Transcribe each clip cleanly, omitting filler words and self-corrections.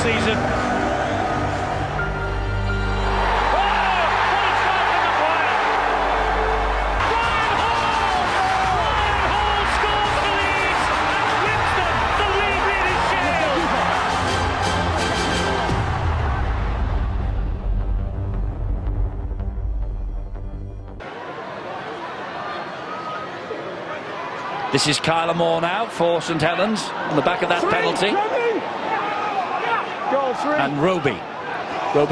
season. This is Kyler Moore now for St Helens on the back of that penalty. And Roby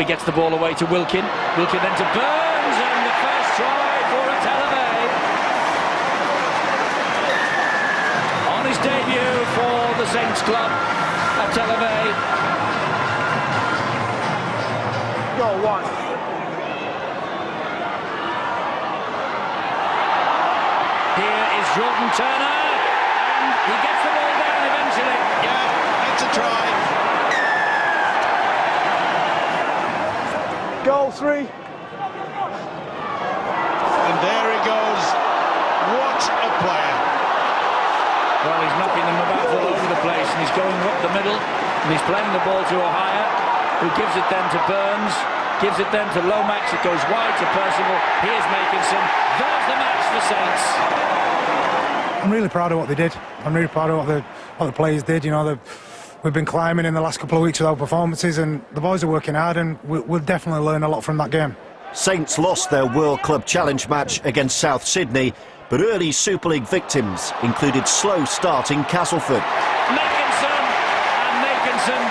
gets the ball away to Wilkin. Wilkin then to Burns, and the first try for Atalave. On his debut for the Saints club, Atalave. Goal one. Jordan Turner, and he gets the ball down eventually. Yeah, it's a try. Goal three. And there he goes. What a player. Well, he's knocking them about all over the place, and he's going up the middle, and he's playing the ball to Ohio, who gives it then to Burns, gives it then to Lomax, it goes wide to Percival. Here's Makinson. There's the match for Saints. I'm really proud of what they did. I'm really proud of what the players did. You know, we've been climbing in the last couple of weeks with our performances, and the boys are working hard, and we'll definitely learn a lot from that game. Saints lost their World Club Challenge match against South Sydney, but early Super League victims included slow starting Castleford. Makinson, and Makinson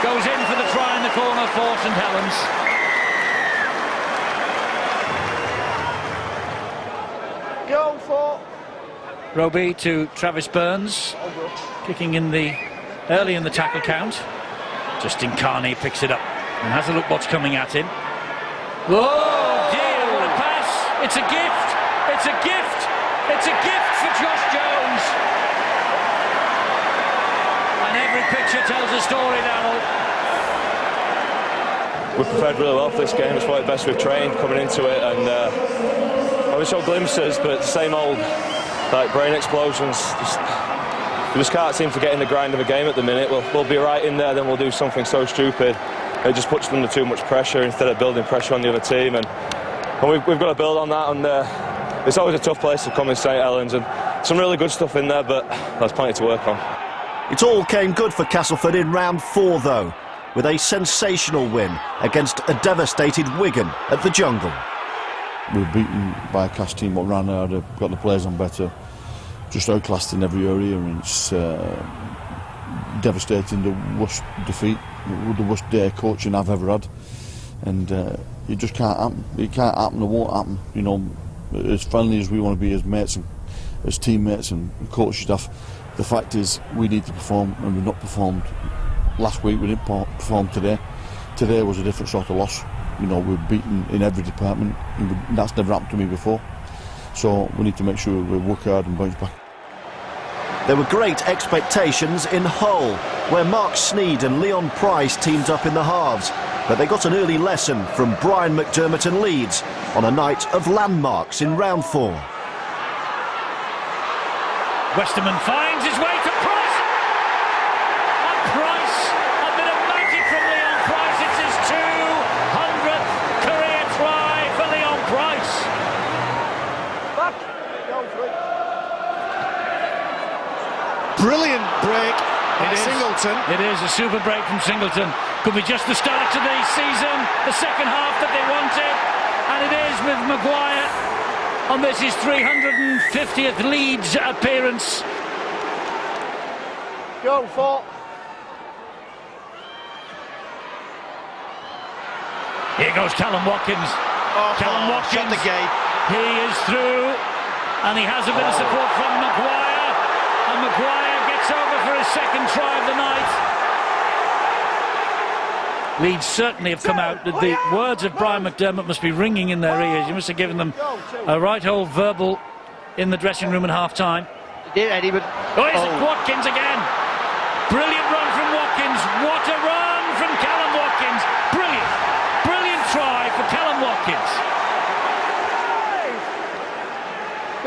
goes in for the try in the corner for St Helens. Goal four. Roby to Travis Burns, kicking in early in the tackle count. Justin Carney picks it up and has a look what's coming at him. Oh dear, what a pass! It's a gift! It's a gift! It's a gift for Josh Jones! And every picture tells a story, Darrell. We prepared really well for this game. It's probably the best we've trained coming into it, and we showed glimpses, but the same old like brain explosions. We just can't seem to get in the grind of a game at the minute. We'll be right in there, then we'll do something so stupid. It just puts them under too much pressure instead of building pressure on the other team, and we've got to build on that. And it's always a tough place to come in St Helens, and some really good stuff in there, but there's plenty to work on. It all came good for Castleford in round 4 though, with a sensational win against a devastated Wigan at the Jungle. We were beaten by a Cass team what ran harder, got the players on better, just outclassed in every area, and it's devastating. The worst defeat, the worst day of coaching I've ever had, and it just can't happen. It can't happen. It won't happen. You know, as friendly as we want to be as mates and as teammates and coaching staff, the fact is we need to perform, and we've not performed. Last week we didn't perform today. Today was a different sort of loss. You know, we're beaten in every department, and that's never happened to me before. So we need to make sure we work hard and bounce back. There were great expectations in Hull, where Mark Sneed and Leon Price teamed up in the halves, but they got an early lesson from Brian McDermott and Leeds on a night of landmarks in round 4. Westerman finds his way to Price, and Price, a bit of magic from Leon Price. It's his 200th career try for Leon Price. Back. Goal three. Brilliant break by Singleton. It is a super break from Singleton. Could be just the start to the season, the second half that they wanted, and it is with Maguire on this his 350th Leeds appearance. Goal four. Here goes Callum Watkins. Callum Watkins. Shut the gate. He is through, and he has a bit of support from Maguire, and Maguire gets over for his second try of the night. Leeds certainly have come out. The words of Brian McDermott must be ringing in their ears. He must have given them a right old verbal in the dressing room at half-time. Did Eddie, but Watkins again. Brilliant run from Watkins. What a run from Callum Watkins. Brilliant. Brilliant try for Callum Watkins.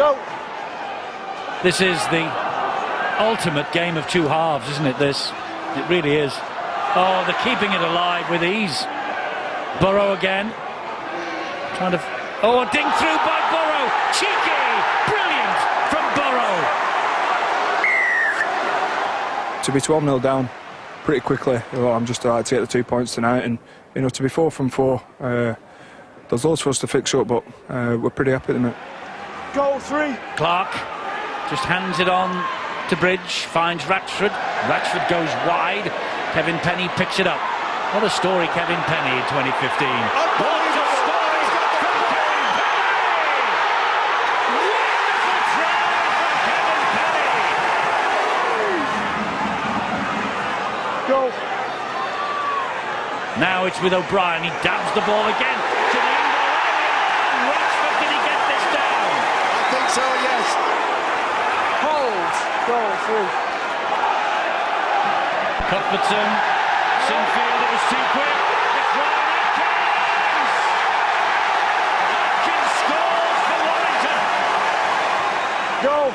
go. This is the ultimate game of two halves, isn't it, this? It really is. Oh, they're keeping it alive with ease. Burrow again. Trying to... Oh, a ding through by Burrow. Cheeky! Brilliant from Burrow. To be 12-0 down pretty quickly, I'm just delighted to get the 2 points tonight, and to be 4 from 4, there's loads for us to fix up, but we're pretty happy at the minute. Goal 3. Clark just hands it on to Bridge, finds Ratchford. Ratchford goes wide. Kevin Penny picks it up. What a story, Kevin Penny in 2015. What a story from Kevin Penny! Wonderful try from Kevin Penny! Goal. Now it's with O'Brien. He dabs the ball again to the end of the area. Ratchford, did he get this down? I think so, yes. Hold. Goal 3. Cuthbertson, Sinfield, it was too quick. It's Ryan Atkins! Atkins scores for Warrington. Goal.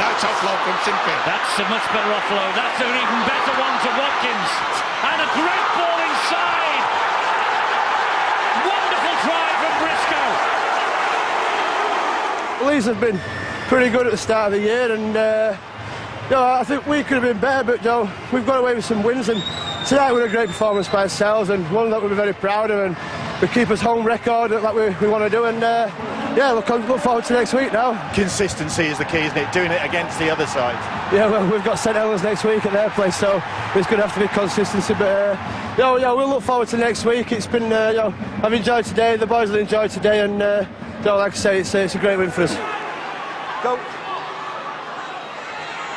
Nice offload from Sinfield. That's a much better offload. That's an even better one to Watkins. And a great ball inside. Wonderful try from Briscoe. Leeds have been pretty good at the start of the year, and I think we could have been better, but we've got away with some wins, and tonight was a great performance by ourselves, and one that we're very proud of, and we keep us home record like we want to do, and look forward to next week now. Consistency is the key, isn't it? Doing it against the other side. Yeah, well, we've got St Helens next week at their place, so it's going to have to be consistency, but we'll look forward to next week. It's been, I've enjoyed today, the boys will enjoy today, and like I say, it's a great win for us. Go.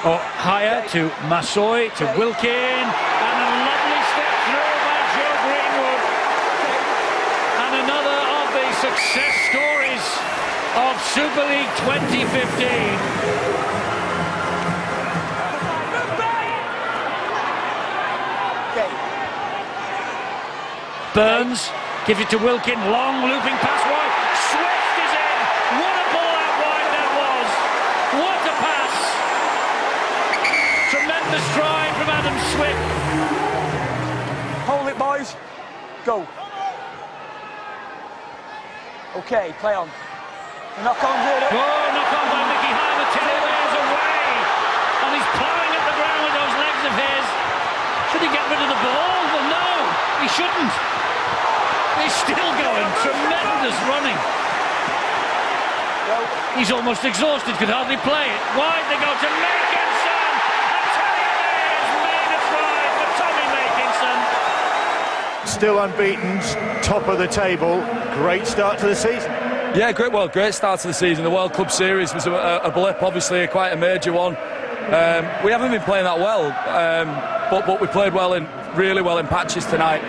Oh, higher to Massoy, to Wilkin, and a lovely step through by Joe Greenwood. And another of the success stories of Super League 2015. Burns gives it to Wilkin, long looping pass wide. Swift is in. What a ball out wide that was. What a pass. Tremendous stride from Adam Swift. Hold it, boys. Go. Okay, play on. Knock on here. Oh, knock on by Mickey Hyman. Taylor's away. And he's plowing at the ground with those legs of his. Should he get rid of the ball? Well, no, he shouldn't. He's still going. Tremendous running. He's almost exhausted, could hardly play it. Wide they go to Makinson. And Tony Mayers made a try for Tommy Makinson. Still unbeaten, top of the table. Great start to the season. Yeah, great start to the season. The World Club Series was a blip, obviously, quite a major one. We haven't been playing that well, but we played really well in patches tonight.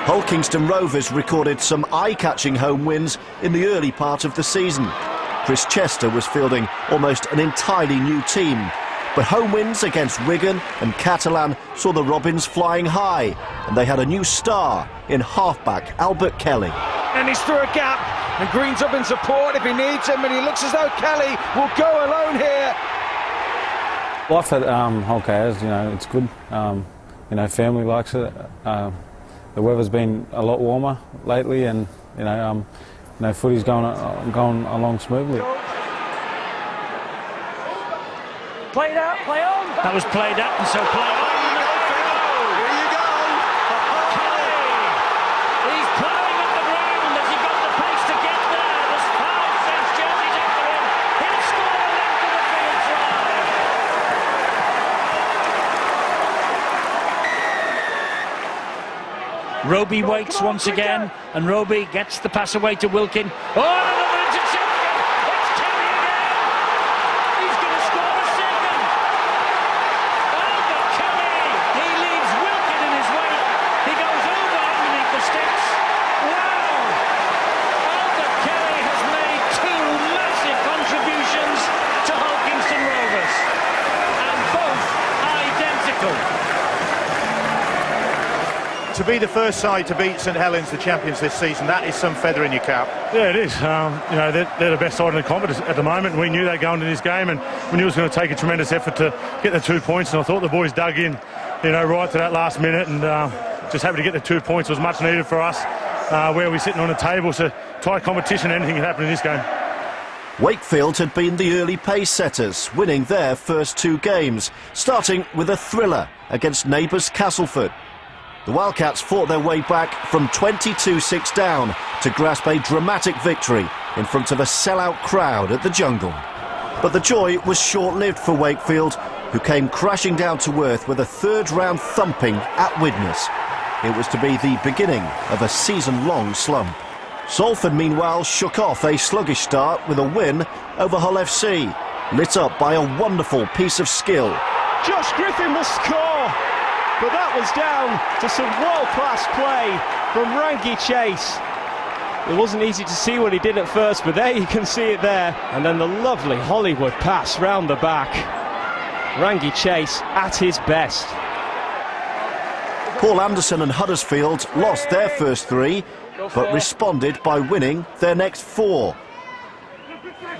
Hull Kingston Rovers recorded some eye-catching home wins in the early part of the season. Chris Chester was fielding almost an entirely new team, but home wins against Wigan and Catalan saw the Robins flying high, and they had a new star in halfback Albert Kelly. And he's through a gap, and Green's up in support if he needs him, and he looks as though Kelly will go alone here. Life at Hull KS, it's good. Family likes it. The weather's been a lot warmer lately, and footy's going along smoothly. Played out, play on. That was played out, and so play on. Here you go. He's plowing up the ground. Has he got the pace to get there? There's 5 Saints jerseys after him. He'll score a length of the field try. Roby waits once again, and Roby gets the pass away to Wilkin. Oh, another interception! It's Kelly again! He's going to score a second! Albert Kelly! He leaves Wilkin in his wake. He goes over underneath the sticks. Wow! Albert Kelly has made 2 massive contributions to Hull Kingston Rovers, and both identical. to be the first side to beat St Helens, the champions this season, that is some feather in your cap. Yeah, it is. You know, they're the best side in the competition at the moment. We knew they'd go into this game, and we knew it was going to take a tremendous effort to get the 2 points. And I thought the boys dug in, you know, right to that last minute, and just happy to get the 2 points was much needed for us. Where we're sitting on the table, so tight competition, anything can happen in this game. Wakefield had been the early pace setters, winning their first 2 games, starting with a thriller against neighbours Castleford. The Wildcats fought their way back from 22-6 down to grasp a dramatic victory in front of a sellout crowd at the Jungle. But the joy was short-lived for Wakefield, who came crashing down to earth with a third-round thumping at Widnes. It was to be the beginning of a season-long slump. Salford, meanwhile, shook off a sluggish start with a win over Hull FC, lit up by a wonderful piece of skill. Josh Griffin will score, but that was down to some world-class play from Rangi Chase. It wasn't easy to see what he did at first, but there you can see it there. And then the lovely Hollywood pass round the back. Rangi Chase at his best. Paul Anderson and Huddersfield lost their first 3, but responded by winning their next 4.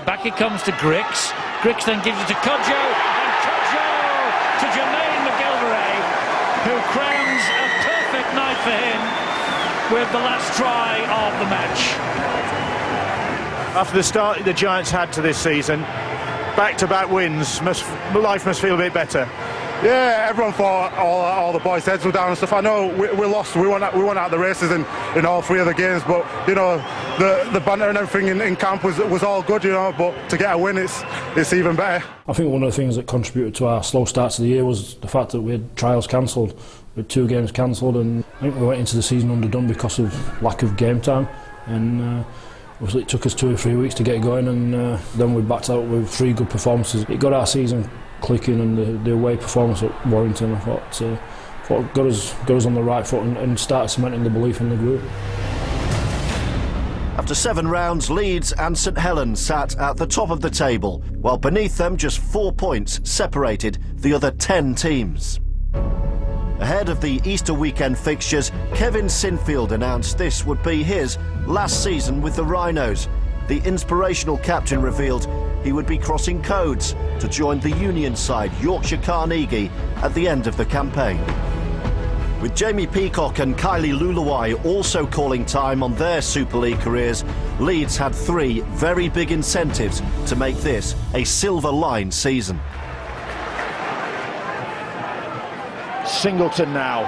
Back it comes to Grix. Grix then gives it to Cudjoe, and Cudjoe to Jermaine McGilvray, who crowns a perfect night for him with the last try of the match. After the start the Giants had to this season, back-to-back wins, life must feel a bit better. Yeah, everyone thought all the boys' heads were down and stuff. I know we lost. We went out the races in all 3 of the games, but you know the banter and everything in camp was all good, you know. But to get a win, it's even better. I think one of the things that contributed to our slow start to the year was the fact that we had trials cancelled, with 2 games cancelled, and I think we went into the season underdone because of lack of game time. And obviously it took us 2 or 3 weeks to get going, and then we backed out with 3 good performances. It got our season clicking, and the away performance at Warrington, I thought got us on the right foot and started cementing the belief in the group. After 7 rounds, Leeds and St Helens sat at the top of the table, while beneath them just 4 points separated the other 10 teams. Ahead of the Easter weekend fixtures, Kevin Sinfield announced this would be his last season with the Rhinos. The inspirational captain revealed he would be crossing codes to join the Union side Yorkshire Carnegie at the end of the campaign. With Jamie Peacock and Kylie Luluwai also calling time on their Super League careers, Leeds had 3 very big incentives to make this a silver line season. Singleton now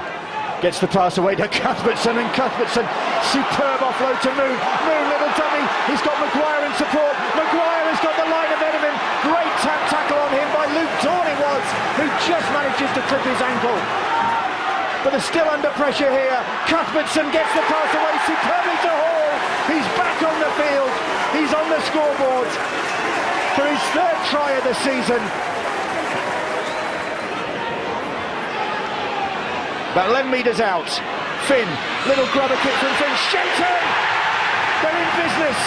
gets the pass away to Cuthbertson, and Cuthbertson, superb offload to Moon. Moon, little dummy, he's got Maguire in support. Maguire has got the line ahead of him. Great tackle on him by Luke Torn it was, who just manages to clip his ankle. But they're still under pressure here. Cuthbertson gets the pass away superbly to Hall. He's back on the field. He's on the scoreboard for his 3rd try of the season. But Lenmeader's out. Finn, little grubber kick from Finn. Shenton! They're in business.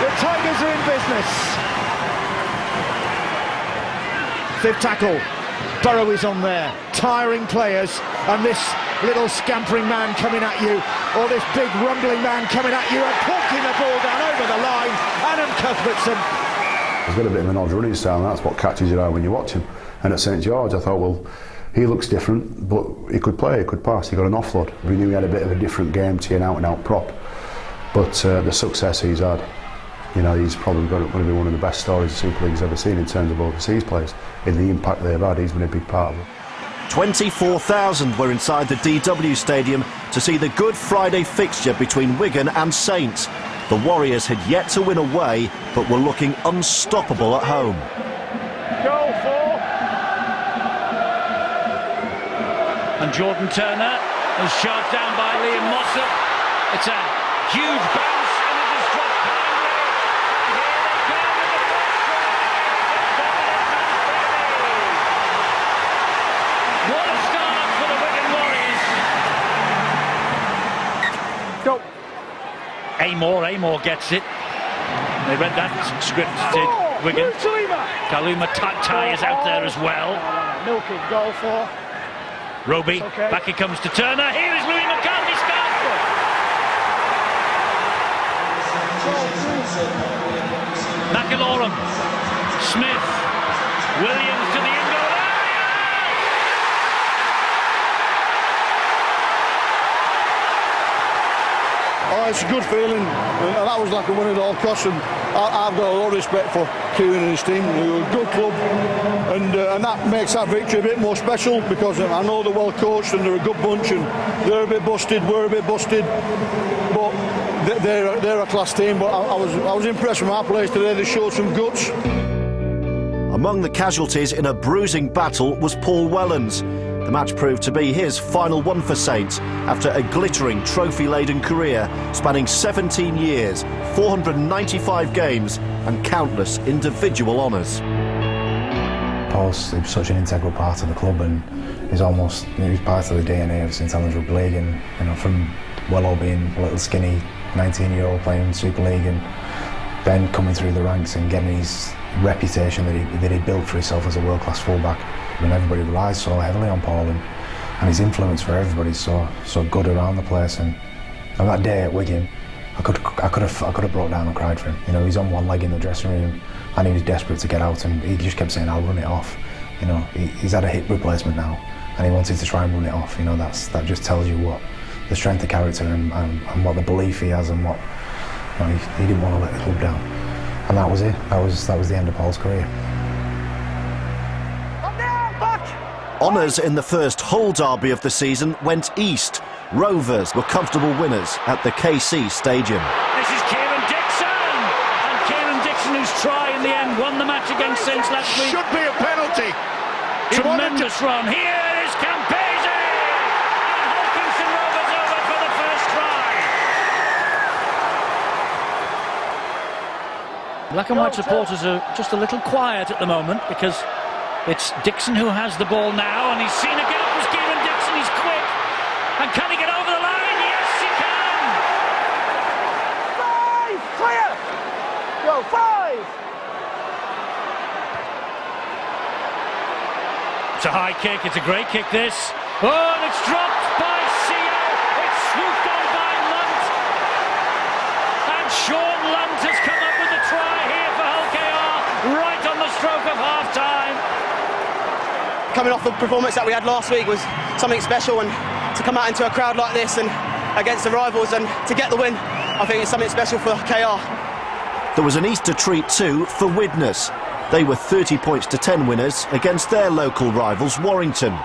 The Tigers are in business. 5th tackle. Burrow is on there. Tiring players. And this little scampering man coming at you, or this big rumbling man coming at you and poking the ball down over the line. Adam Cuthbertson. He's got a bit of an odd running style, and that's what catches your eye when you watch him. And at St George, I thought, well, he looks different, but he could play, he could pass, he got an offload. We knew he had a bit of a different game to an out-and-out prop. But the success he's had, you know, he's probably going to be one of the best stories the Super League's ever seen in terms of overseas players. In the impact they've had, he's been a big part of it. 24,000 were inside the DW Stadium to see the Good Friday fixture between Wigan and Saints. The Warriors had yet to win away, but were looking unstoppable at home. Goal for. And Jordan Turner is shoved down by Liam Mossop. It's a huge bounce, and it is dropped behind. What a start for the Wigan Warriors. Go. Amor gets it. They read that script, did Wigan. Kaluma Tai is out there as well. Milking goal for. Roby, back he comes to Turner. Here is Louis McCarthy scored. McIlorum, Smith, Williams to the end goal area. Oh, it's a good feeling, and that was like a win at all costs. And I've got a lot of respect for Kieran and his team. They're a good club, and that makes that victory a bit more special, because I know they're well coached and they're a good bunch, and they're a bit busted, we're a bit busted, but they're a class team. But I was impressed with our players today. They showed some guts. Among the casualties in a bruising battle was Paul Wellens. The match proved to be his final one for Saints after a glittering trophy-laden career spanning 17 years, 495 games and countless individual honours. Paul's such an integral part of the club, and he's part of the DNA of St Helens Rugby League, and from Wellow being a little skinny 19-year-old playing Super League, and then coming through the ranks and getting his reputation that he built for himself as a world-class fullback. When everybody relies so heavily on Paul, and his influence for everybody so good around the place. And on that day at Wigan, I could have broke down and cried for him. You know, he's on one leg in the dressing room, and he was desperate to get out, and he just kept saying, "I'll run it off." You know, he's had a hip replacement now, and he wanted to try and run it off. You know, that just tells you what the strength of character and what the belief he has, and what, you know, he didn't want to let the club down. And that was it. That was the end of Paul's career. Honours in the first Hull derby of the season went east. Rovers were comfortable winners at the KC Stadium. This is Kieran Dixon, and Kieran Dixon, whose try in the end won the match against Saints last week. Should be a penalty. Tremendous run. Here is Campese, and Hull Kingston Rovers over for the first try. Black and white supporters are just a little quiet at the moment, because it's Dixon who has the ball now, and he's seen a gap with Kieran Dixon. He's quick, and can he get over the line? Yes, he can. 5, clear. Go 5. It's a high kick. It's a great kick. This. Oh, and it's dropped by Sio. It's swooped on by Lunt, and Sean Lunt has come up with the try here for Hull KR right on the stroke of half-time. Coming off the performance that we had last week was something special, and to come out into a crowd like this and against the rivals and to get the win, I think it's something special for KR. There was an Easter treat too for Widnes. They were 30 points to 10 winners against their local rivals Warrington.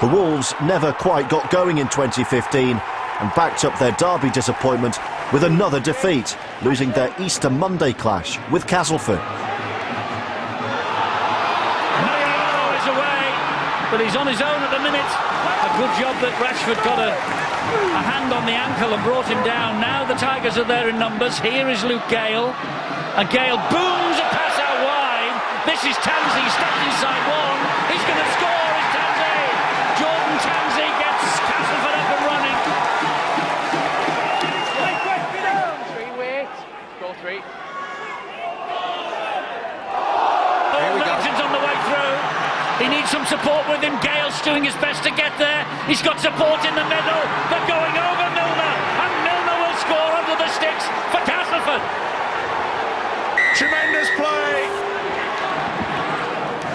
The Wolves never quite got going in 2015 and backed up their derby disappointment with another defeat, losing their Easter Monday clash with Castleford. But he's on his own at the minute. A good job that Rashford got a hand on the ankle and brought him down. Now the Tigers are there in numbers. Here is Luke Gale, and Gale booms a pass out wide. This is Tansey stuck inside one. He's going to score. Is Tansey? Jordan Tansey gets Castleford up and running. Wait. Go 3. Wellington's on the way through. He needs some support with him. Gale's doing his best to get there. He's got support in the middle. They're going over Milner, and Milner will score under the sticks for Castleford. Tremendous play.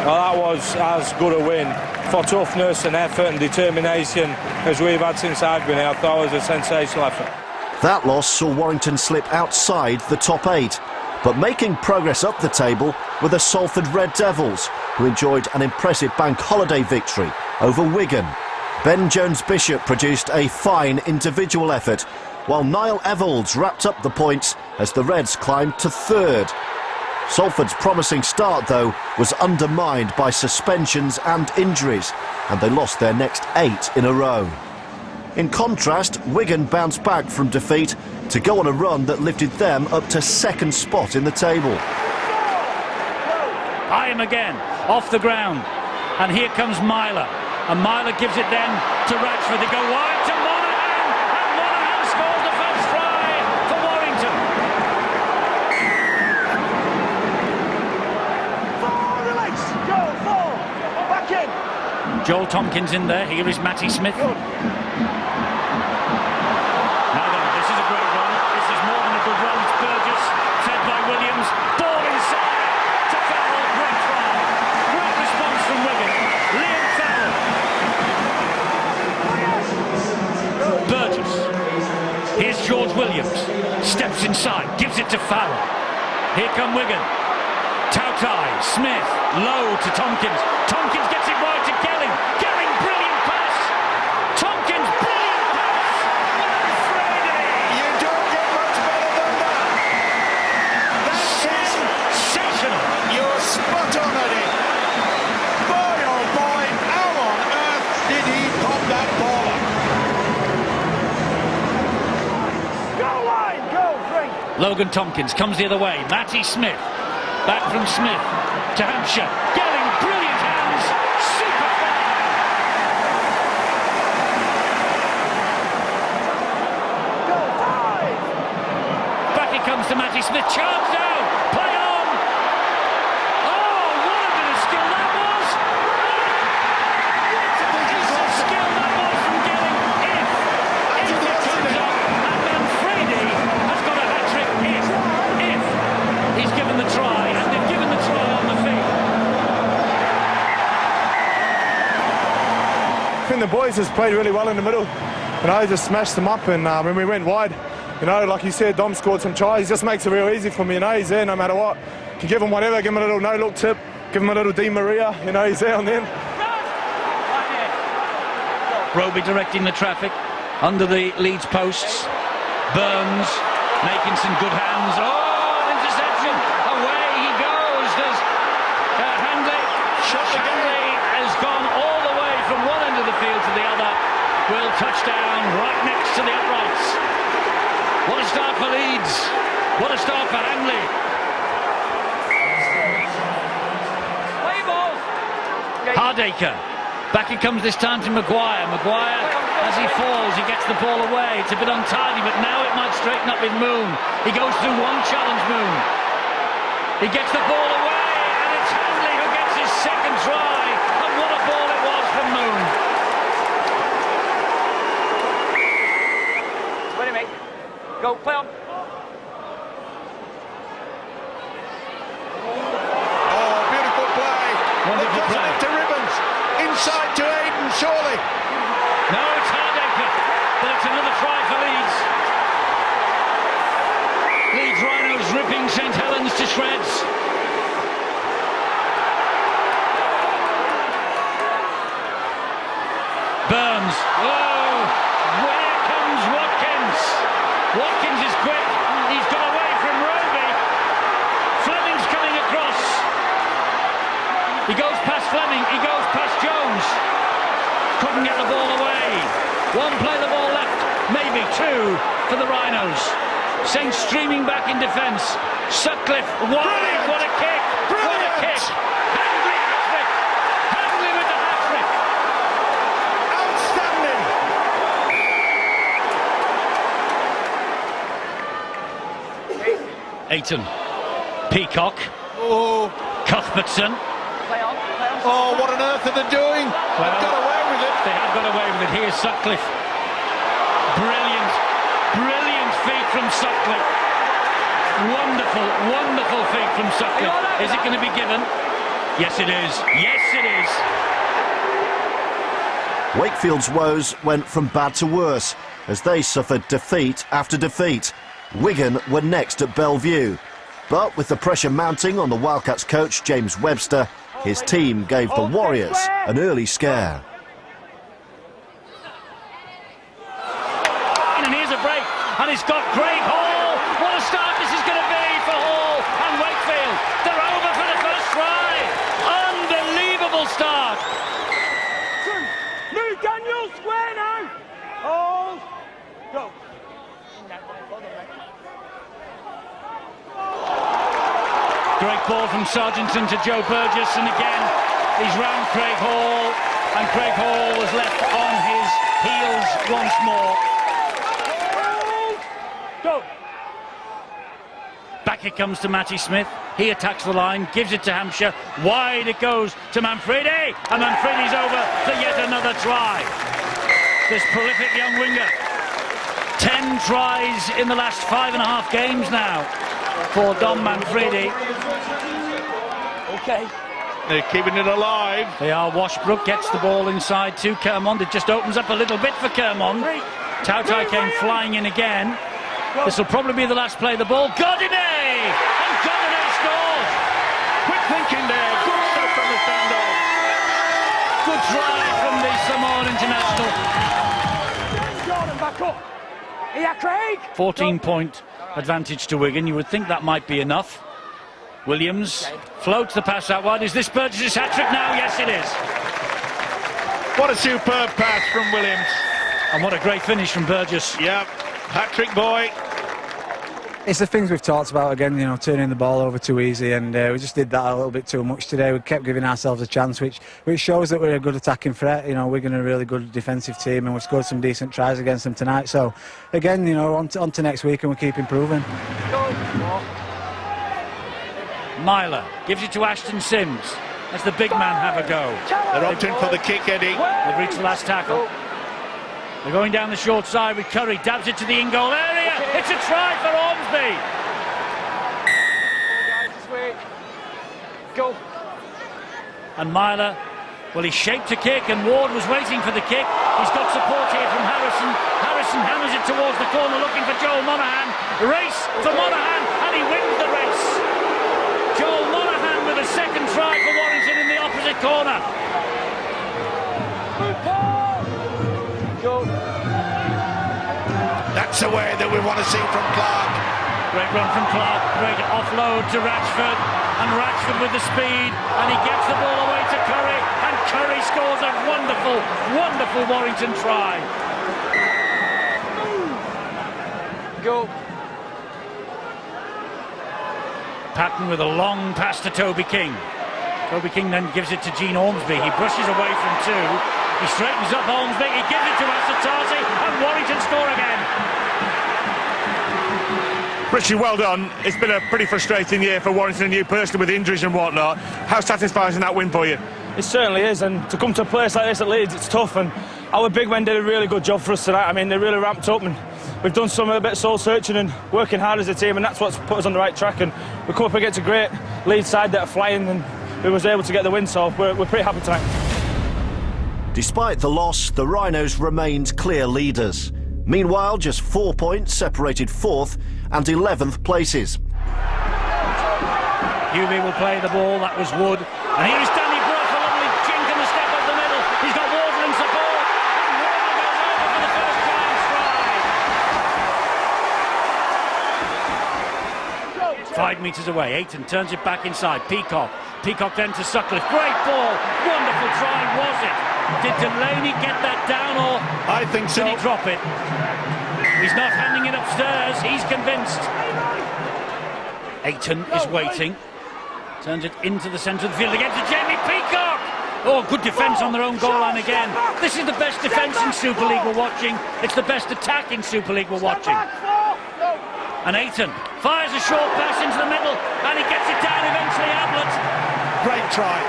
Well, that was as good a win for toughness and effort and determination as we've had since I've been here. I thought it was a sensational effort. That loss saw Warrington slip outside the top 8, but making progress up the table were the Salford Red Devils, who enjoyed an impressive bank holiday victory over Wigan. Ben Jones-Bishop produced a fine individual effort, while Niall Evalds wrapped up the points as the Reds climbed to 3rd. Salford's promising start, though, was undermined by suspensions and injuries, and they lost their next 8 in a row. In contrast, Wigan bounced back from defeat to go on a run that lifted them up to 2nd spot in the table. Hyam again, off the ground, and here comes Myler, and Myler gives it then to Rashford. They go wide to Monaghan, and Monaghan scores the first try for Warrington. 4, release, go 4, back in. Joel Tompkins in there. Here is Matty Smith. Now then, this is a great run. This is more than a good run. It's Burgess, fed by Williams. Ball inside to Farrell. Great try. Great response from Wigan. Liam Farrell. Burgess. Here's George Williams. Steps inside. Gives it to Farrell. Here come Wigan. Tautai, Smith, low to Tompkins. Tompkins gets it wide to Gelling. Gelling, brilliant pass. Tompkins, brilliant pass. You don't get much better than that. That's sensational. You're spot on, Eddie. Boy, oh boy, how on earth did he pop that ball up? Go wide, go, Frank. Logan Tompkins comes the other way. Matty Smith. Back from Smith to Hampshire. Gelling, brilliant hands. Super foul. Back it comes to Matty Smith. Chance down. Play on. Oh, what a bit of skill that was. What a piece of skill that was from Gelling. If it comes up, and Manfredi has got a hat-trick. If he's given the try. I think the boys just played really well in the middle. You know, just smashed them up, and when we went wide, you know, like you said, Dom scored some tries. He just makes it real easy for me. You know, he's there no matter what. You can give him whatever, give him a little no-look tip, give him a little Di Maria. You know, he's there on the end. Roby directing the traffic under the Leeds posts. Burns making some good hands. Oh, interception! Away he goes. There's Handley. Handley has gone all the way from one end of the field to the other. Will touchdown right next to the uprights. What a start for Leeds. What a start for Handley. Play ball. Hardacre. Back it comes this time to Maguire. Maguire, as he falls, he gets the ball away. It's a bit untidy, but now it might straighten up with Moon. He goes through one challenge, Moon. He gets the ball away, and it's Handley who gets his second try. And what a ball it was from Moon. Wait a minute. Go, play on. Oh, beautiful play. Wonderful play. To Ribbons. Inside to Aiden, surely. No, it's Hardacre, but it's another try for Leeds. Leeds Rhinos ripping St Helens to shreds. Burns. Oh, where comes Watkins? Watkins is quick. He's got away from Roby. Fleming's coming across. He goes past Fleming. He goes past Jones. Couldn't get the ball away. One play the ball left, maybe two for the Rhinos. Saints streaming back in defence. Sutcliffe wide. What a kick! Brilliant. What a kick! Handley hat-trick. Handley with the hat-trick. Outstanding. Ayton. Peacock. Oh. Cuthbertson. Play on. Oh, what on earth are they doing? Well, They've got away with it. They have got away with it. Here's Sutcliffe. Brilliant, brilliant feat from Sutcliffe. Wonderful, wonderful feat from Sutcliffe. Is it going to be given? Yes, it is. Yes, it is. Wakefield's woes went from bad to worse as they suffered defeat after defeat. Wigan were next at Bellevue. But with the pressure mounting on the Wildcats coach James Webster, his team gave the Warriors an early scare. And here's a break, and it's got Craig Hall. What a start this is going to be for Hall and Wakefield. They're over for the first try. Unbelievable start. Move Daniel square now. Hold. Go. Great ball from Sargentson to Joe Burgess, and again he's round Craig Hall, and Craig Hall was left on his heels once more. Go. Back it comes to Matty Smith. He attacks the line, gives it to Hampshire. Wide it goes to Manfredi. And Manfredi's over for yet another try. This prolific young winger. 10 tries in the last 5.5 games now for Dom Manfredi. Okay. They're keeping it alive. They are. Washbrook gets the ball inside to Kermond. It just opens up a little bit for Kermond. Tautai came flying in again. This will probably be the last play of the ball. Godine! And Godine scores! Quick thinking there. Good stuff from the standoff. Good try from the Samoan international. Jordan, back up. Here, Craig. 14-point advantage to Wigan. You would think that might be enough. Williams floats the pass out wide. Is this Burgess' hat-trick now? Yes, it is. What a superb pass from Williams. And what a great finish from Burgess. Yep, hat-trick boy. It's the things we've talked about again, you know, turning the ball over too easy, and we just did that a little bit too much today. We kept giving ourselves a chance, which shows that we're a good attacking threat. You know, Wigan are a really good defensive team, and we've scored some decent tries against them tonight. So, again, you know, on to next week, and we keep improving. Myler gives it to Ashton Sims. As the big man have a go. They're opting for the kick, Eddie. They've reached the last tackle. They're going down the short side with Curry. Dabs it to the in-goal area. It's a try for Ormsby. Go. And Myler, well, he shaped a kick and Ward was waiting for the kick. He's got support here from Harrison. Harrison hammers it towards the corner looking for Joel Monaghan. Race for Monaghan and he wins the race. Joel Monaghan with a second try for Warrington in the opposite corner. That's the way that we want to see from Clark. Great run from Clark, great offload to Ratchford, and Ratchford with the speed, and he gets the ball away to Curry, and Curry scores a wonderful, wonderful Warrington try. Go. Patton with a long pass to Toby King. Toby King then gives it to Gene Ormsby. He brushes away from two. He straightens up Ormsby. He gives it to Asatasi, and Warrington score again. Richie, well done. It's been a pretty frustrating year for Warrington and you personally with injuries and whatnot. How satisfying is that win for you? It certainly is, and to come to a place like this at Leeds, it's tough, and our big men did a really good job for us tonight. I mean, they really ramped up, and we've done some a bit of soul-searching and working hard as a team, and that's what's put us on the right track, and we come up against a great Leeds side that are flying, and we was able to get the win, so we're pretty happy tonight. Despite the loss, the Rhinos remained clear leaders. Meanwhile, just 4 points separated 4th and 11th places. Hubie will play the ball. That was Wood. And here is Danny Brough, a lovely chink in the step up the middle. He's got Wardle in support. And Wardle goes over for the first Giants try. 5 metres away. Ayton turns it back inside. Peacock. Peacock then to Sutcliffe. Great ball. Wonderful try, was it? Did Delaney get that down, or I think so. Did he drop it? He's not handing it upstairs. He's convinced. Ayton is waiting. Turns it into the centre of the field again to Jamie Peacock. Oh, good defence on their own goal line again. This is the best defence in Super League we're watching. It's the best attack in Super League we're watching. And Ayton fires a short pass into the middle, and he gets it down eventually. Ablett. Great try.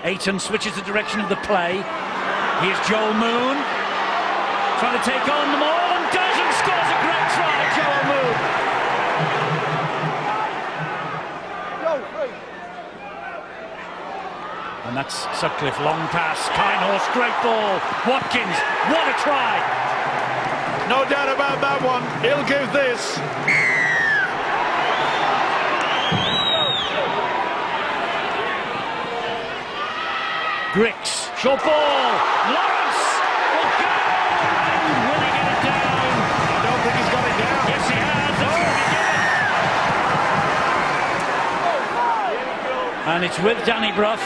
Ayton switches the direction of the play. Here's Joel Moon trying to take on them all and does, and scores a great try, Joel Moon. And that's Sutcliffe, long pass, Kinehorse, great ball. Watkins, what a try. No doubt about that one. He'll give this. Grix, short ball, Lawrence will go! Will he get it down? I don't think he's got it down. Yes, he has. And it's with Danny Brough,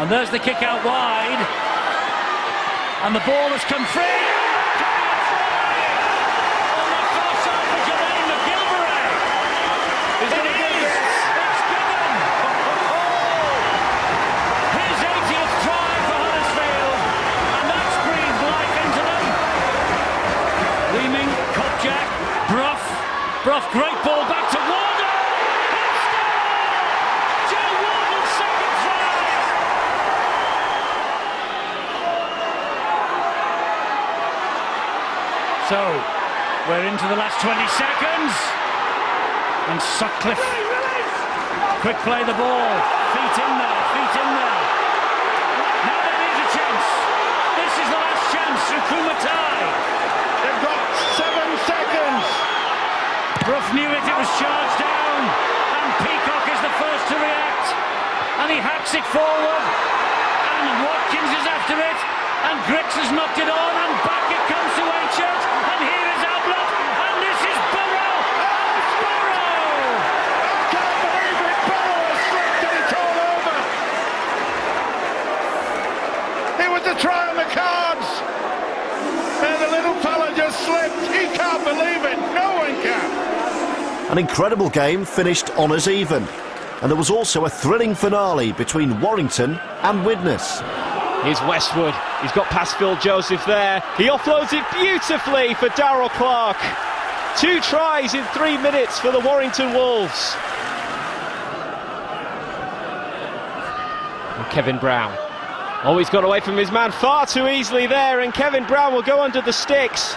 and there's the kick out wide, and the ball has come free. On the far side for Jermaine McGilvray. It is. It's given. His 80th try for Huddersfield, and that's breathed life into them. Leeming, Kopczak, Brough So, we're into the last 20 seconds. And Sutcliffe, quick play the ball, feet in there, feet in there. Now there is a chance. This is the last chance through Kumatai. They've got 7 seconds. Brough knew it was charged down, and Peacock is the first to react. And he hacks it forward, and Watkins is after it, and Griggs has knocked it on, and back it comes to Waichurch, and here is Ablett, and this is Burrow. It was a try on the cards, and the little fella just slipped. He can't believe it. No one can. An incredible game finished honours even, and there was also a thrilling finale between Warrington and Widnes. Here's Westwood. He's got past Phil Joseph there. He offloads it beautifully for Darrell Clark. 2 tries in 3 minutes for the Warrington Wolves. And Kevin Brown. Oh, he's got away from his man far too easily there, and Kevin Brown will go under the sticks.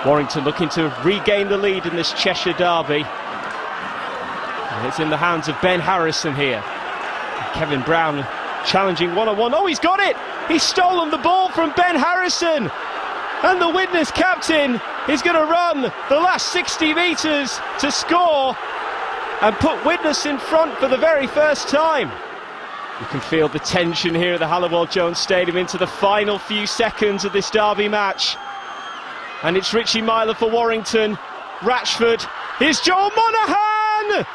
Warrington looking to regain the lead in this Cheshire derby. And it's in the hands of Ben Harrison here. And Kevin Brown challenging one-on-one. Oh, he's got it! He's stolen the ball from Ben Harrison. And the Widnes captain is going to run the last 60 metres to score and put Widnes in front for the very first time. You can feel the tension here at the Halliwell-Jones Stadium into the final few seconds of this derby match. And it's Richie Myler for Warrington. Ratchford. Here's Joel Monaghan!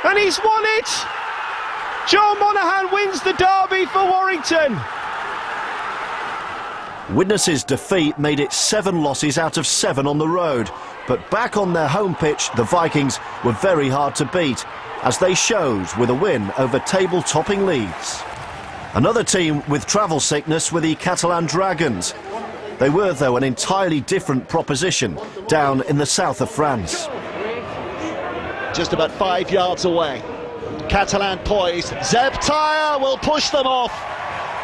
And he's won it! Joel Monaghan wins the derby for Warrington. Widnes's defeat made it 7 losses out of 7 on the road, but back on their home pitch, the Vikings were very hard to beat, as they showed with a win over table-topping Leeds. Another team with travel sickness were the Catalan Dragons. They were, though, an entirely different proposition down in the south of France. Just about 5 yards away. Catalan poised. Zeb Taia will push them off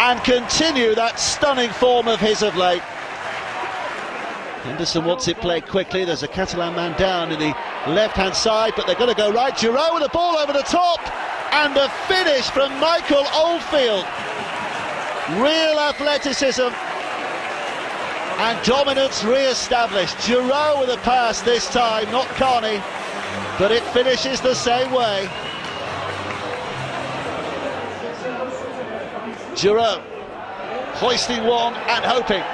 and continue that stunning form of his of late. Henderson wants it played quickly. There's a Catalan man down in the left-hand side, but they're going to go right. Giroud with the ball over the top, and a finish from Michael Oldfield. Real athleticism and dominance re-established. Giroud with a pass this time, not Carney, but it finishes the same way. Giroud hoisting one and hoping.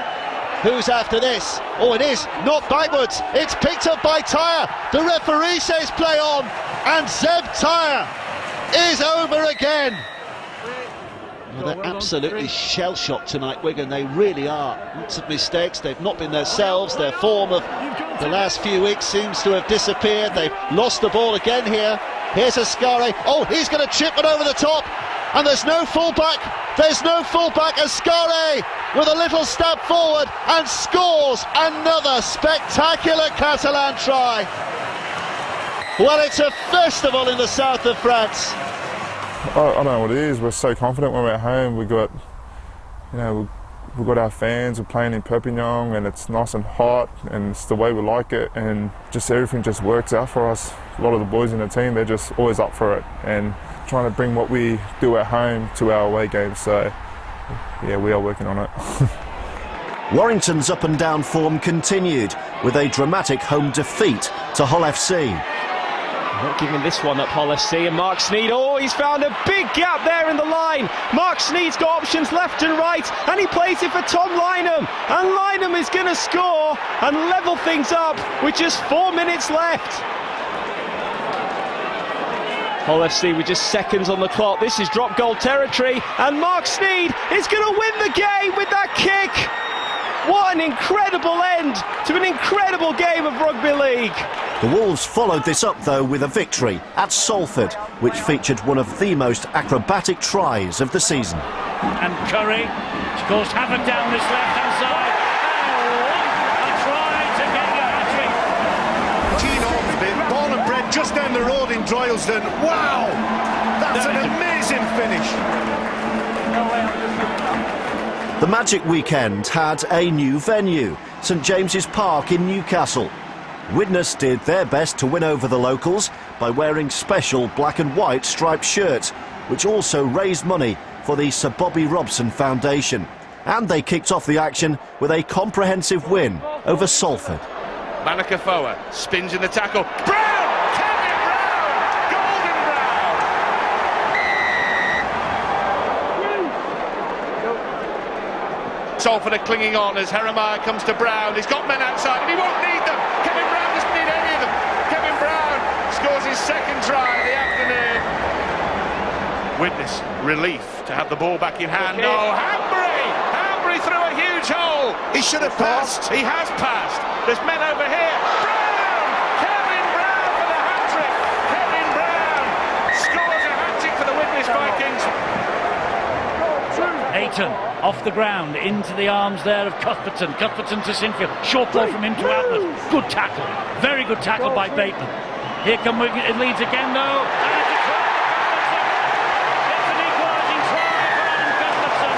Who's after this? Oh, it is knocked backwards. It's picked up by Taia. The referee says play on, and Zeb Taia is over again. Well, they're absolutely shell-shocked tonight, Wigan. They really are. Lots of mistakes. They've not been themselves. Their form of the last few weeks seems to have disappeared. They've lost the ball again here. Here's Ascari. Oh, he's going to chip it over the top. And there's no fullback. There's no fullback. Ascari with a little step forward and scores another spectacular Catalan try. Well, it's a festival in the south of France. I don't know what it is. We're so confident when we're at home. We've got our fans. We're playing in Perpignan, and it's nice and hot, and it's the way we like it, and just everything just works out for us. A lot of the boys in the team, they're just always up for it, and trying to bring what we do at home to our away games. So, yeah, we are working on it. Warrington's up and down form continued with a dramatic home defeat to Hull FC. Not giving this one up, Hull FC, and Mark Sneyd. Oh, he's found a big gap there in the line. Mark Sneyd's got options left and right, and he plays it for Tom Lynham, and Lynham is going to score and level things up with just 4 minutes left. Hull FC with just seconds on the clock. This is drop goal territory, and Mark Sneyd is going to win the game with that kick. What an incredible end to an incredible game of rugby league. The Wolves followed this up, though, with a victory at Salford, which featured one of the most acrobatic tries of the season. And Curry caused havoc down this left-hand side. Oh, a try to get a hat-trick. Gene Ormsby, born and bred just down the road in Droylsden. Wow! That's an amazing finish. The Magic Weekend had a new venue, St James's Park in Newcastle. Widnes did their best to win over the locals by wearing special black and white striped shirts, which also raised money for the Sir Bobby Robson Foundation. And they kicked off the action with a comprehensive win over Salford. Manakafoa spins in the tackle. Brown! Kevin Brown! Golden Brown! Salford are clinging on as Heremiah comes to Brown. He's got men outside and he won't need them. Kevin Brown doesn't need any of them. Kevin Brown scores his second try of the afternoon. Widnes relief to have the ball back in hand. Okay. Oh, Hanbury through a huge hole. He should have passed. He has passed. There's men over here. Brown! Kevin Brown for the hat-trick. Kevin Brown scores a hat-trick for the Widnes Vikings. Ayton off the ground into the arms there of Cuthbertson. Cuthbertson to Sinfield. Short ball from him to Atlas. Good tackle. Very good tackle by Bateman. Here come Leeds again though. And it's a try. It's an equalising try for Adam Cuthbertson.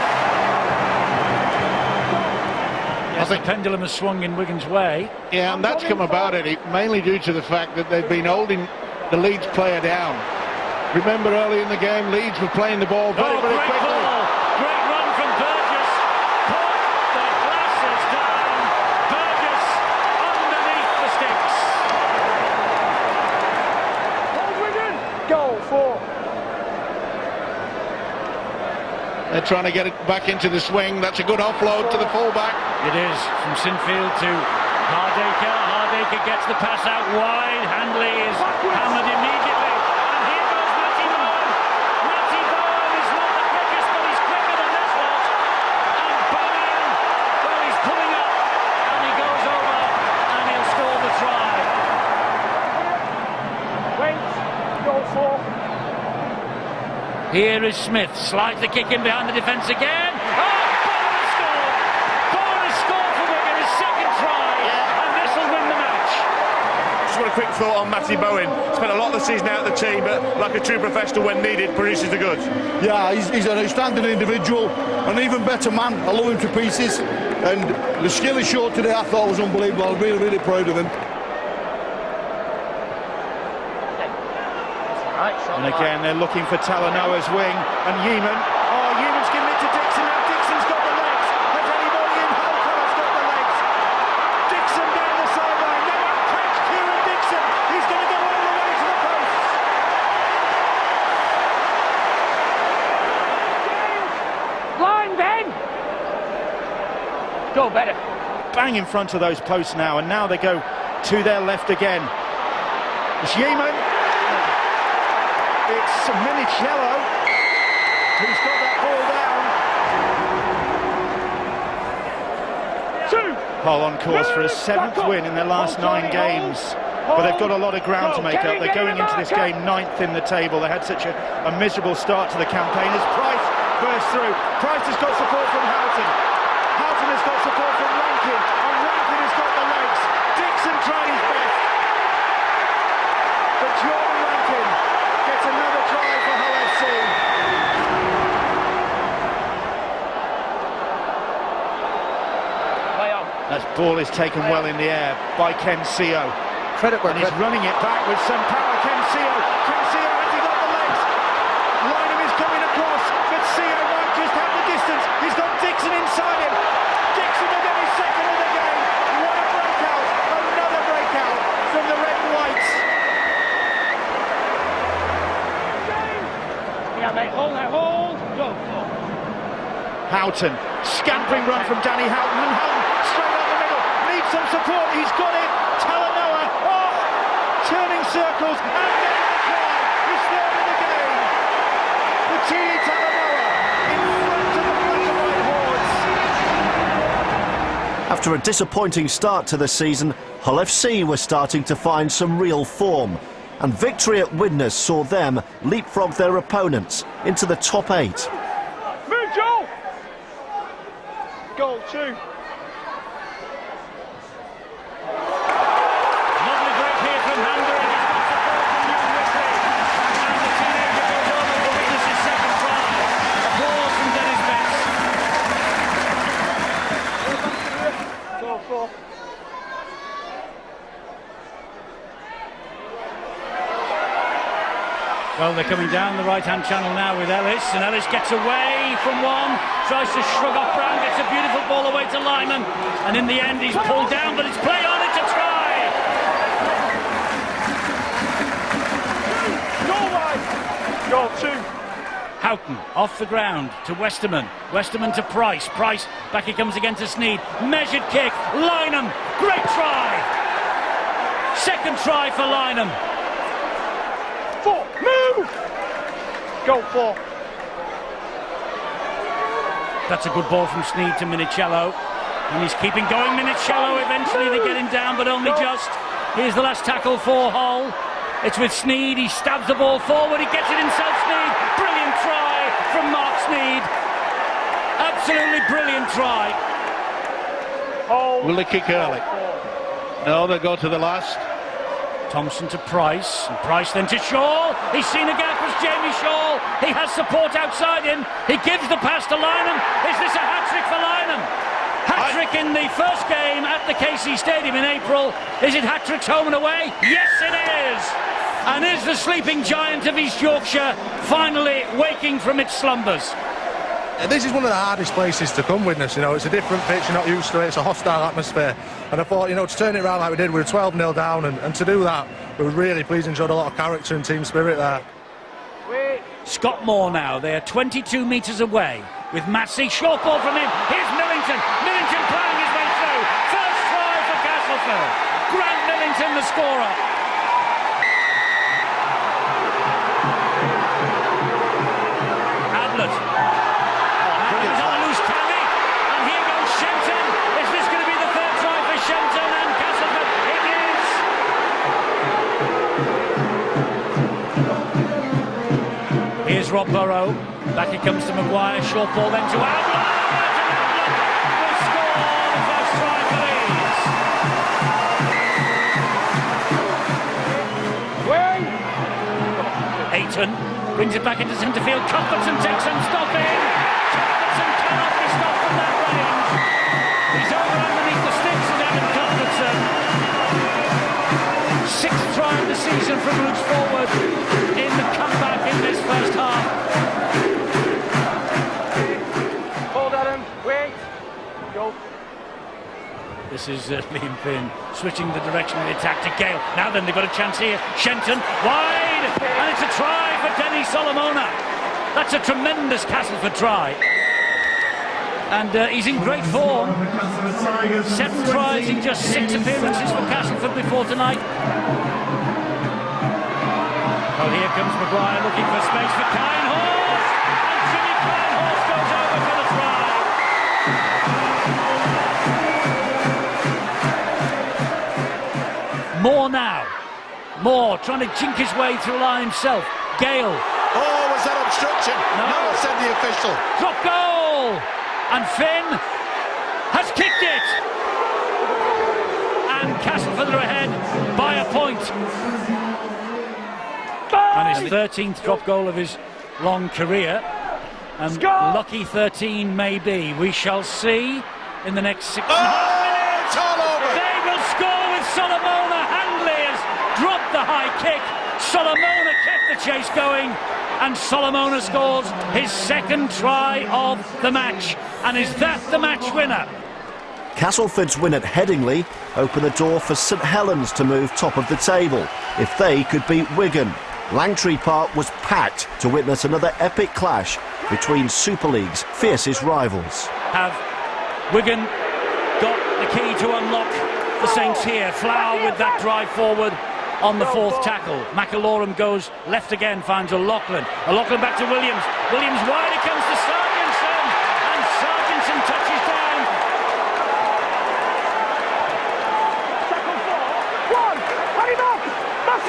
Yes, the pendulum has swung in Wigan's way. Yeah, and that's come about mainly due to the fact that they've been holding the Leeds player down. Remember early in the game, Leeds were playing the ball very quickly. Ball. Great run from Burgess. Put the glasses down. Burgess underneath the sticks. Goal 4. They're trying to get it back into the swing. That's a good offload to the fullback. It is from Sinfield to Hardaker. Hardaker gets the pass out wide. Handley is hammered immediately. And here goes Matty Bowen. Matty Bowen is not the quickest, but he's quicker than this lot. And Bowen, well, he's pulling up. And he goes over and he'll score the try. Wait. Goal 4. Here is Smith, slides the kick in behind the defence again. Oh, Bowen has scored! Bowen has scored for Wigan, his second try, and this will win the match. Just want a quick thought on Matty Bowen. Spent a lot of the season out of the team, but like a true professional, when needed, produces the goods. Yeah, he's an outstanding individual, an even better man. I love him to pieces, and the skill he showed today I thought was unbelievable. I was really, really proud of him. And again, they're looking for Talanoa's wing, and Yeaman. Oh, Yeaman's giving it to Dixon. Now Dixon's got the legs. Has anybody in? Holcott's got the legs. Dixon down the sideline. Now catch Kieran Dixon. He's going to go all the way to the posts. Line, Ben. Go better. Bang in front of those posts now, and now they go to their left again. It's Yeaman. It's Minicello who's got that ball down. Hull on course for his 7th win in their last 9 games. But they've got a lot of ground to make up. They're going into this game 9th in the table. They had such a miserable start to the campaign as Price burst through. Price has got support from Houghton. Houghton has got support from Rankin. And Rankin has got the legs. Dixon tried his best. But Jordan Rankin gets another try for Hull FC. That ball is taken well in the air by Ken Sio. And he's running it back with some power. Ken Sio has he got the legs? Lynham is coming across, but Sio might just have the distance. He's got Dixon inside him. Dixon will get his second of the game. What a breakout! Another breakout from the Red and Whites. Yeah, mate, hold that, hold. Go. Houghton, scampering run from Danny Houghton, and Houghton straight up the middle, needs some support, he's got it, Talanoa, turning circles, and getting the try, his 3rd of the game, Patili Talanoa, in front of the black and white hordes. After a disappointing start to the season, Hull FC were starting to find some real form, and victory at Widnes saw them leapfrog their opponents into the top 8. Move, Joel! Goal 2. Lovely break here from Handler, and he's got support from Young Wesley. And the teenager goes over for Widnes' second try. Applause from Dennis Betts. Well, they're coming down the right-hand channel now with Ellis, and Ellis gets away from one, tries to shrug off Brown, gets a beautiful ball away to Lyman, and in the end he's pulled down, but it's play on, it's a try! Goal 2. Houghton off the ground to Westerman, Westerman to Price, Price back he comes again to Sneed, measured kick, Lynham, great try! Second try for Lynham. 4, move! Goal 4. That's a good ball from Sneed to Minicello, and he's keeping going. Minicello, eventually they get him down, but only just. Here's the last tackle for Hull. It's with Sneed, he stabs the ball forward, he gets it himself, Sneed. Brilliant try from Mark Sneed. Absolutely brilliant try. Will they kick early? No, they'll go to the last. Thompson to Price, and Price then to Shaw. He's seen a gap, was Jamie Shaw. He has support outside him. He gives the pass to Lynham. Is this a hat-trick for Lynham? Hat-trick in the first game at the KC Stadium in April. Is it hat-tricks home and away? Yes, it is! And is the sleeping giant of East Yorkshire finally waking from its slumbers? This is one of the hardest places to come witness, you know, it's a different pitch, you're not used to it, it's a hostile atmosphere, and I thought, you know, to turn it around like we did, we were 12-0 down, and to do that, we were really pleased and showed a lot of character and team spirit there. Scott Moore now, they are 22 metres away with Massey, short ball from him, here's Millington, Millington playing his way through, first try for Castleford, Grant Millington the scorer. Here's Rob Burrow, back it comes to Maguire, short ball then to Outlaw, will score the first try for Leeds. Ayton brings it back into centre field, Cuthbertson takes some stopping, Cuthbertson cannot be stopped from that range, he's over underneath the sticks of Evan Cuthbertson. Sixth try of the season from Roots forward in the comeback in this first half. Hold at him, wait, go. This is Liam Finn switching the direction of the attack to Gale. Now then, they've got a chance here. Shenton wide, and it's a try for Denny Solomona. That's a tremendous Castleford try. And he's in great form. 7 tries in just 6 appearances for Castleford before tonight. Well, here comes Maguire looking for space for Kinehorst, and Jimmy Kinehorst goes over for the try. Moore now. Moore trying to jink his way through line himself. Gale. Oh, was that obstruction? No, said the official. Drop goal! And Finn has kicked it! And Castleford are ahead by a point. And his 13th drop goal of his long career. And lucky 13 maybe. We shall see in the next 6 minutes. It's all over. They will score with Solomona. Handley has dropped the high kick. Solomona kept the chase going. And Solomona scores his second try of the match. And is that the match winner? Castleford's win at Headingley opened the door for St Helens to move top of the table if they could beat Wigan. Langtree Park was packed to witness another epic clash between Super League's fiercest rivals. Have Wigan got the key to unlock the Saints here? Flower with that drive forward on the 4th tackle. McAlorum goes left again, finds O'Loughlin. O'Loughlin back to Williams. Williams wide, it comes to Sargentson, and Sargentson touches down.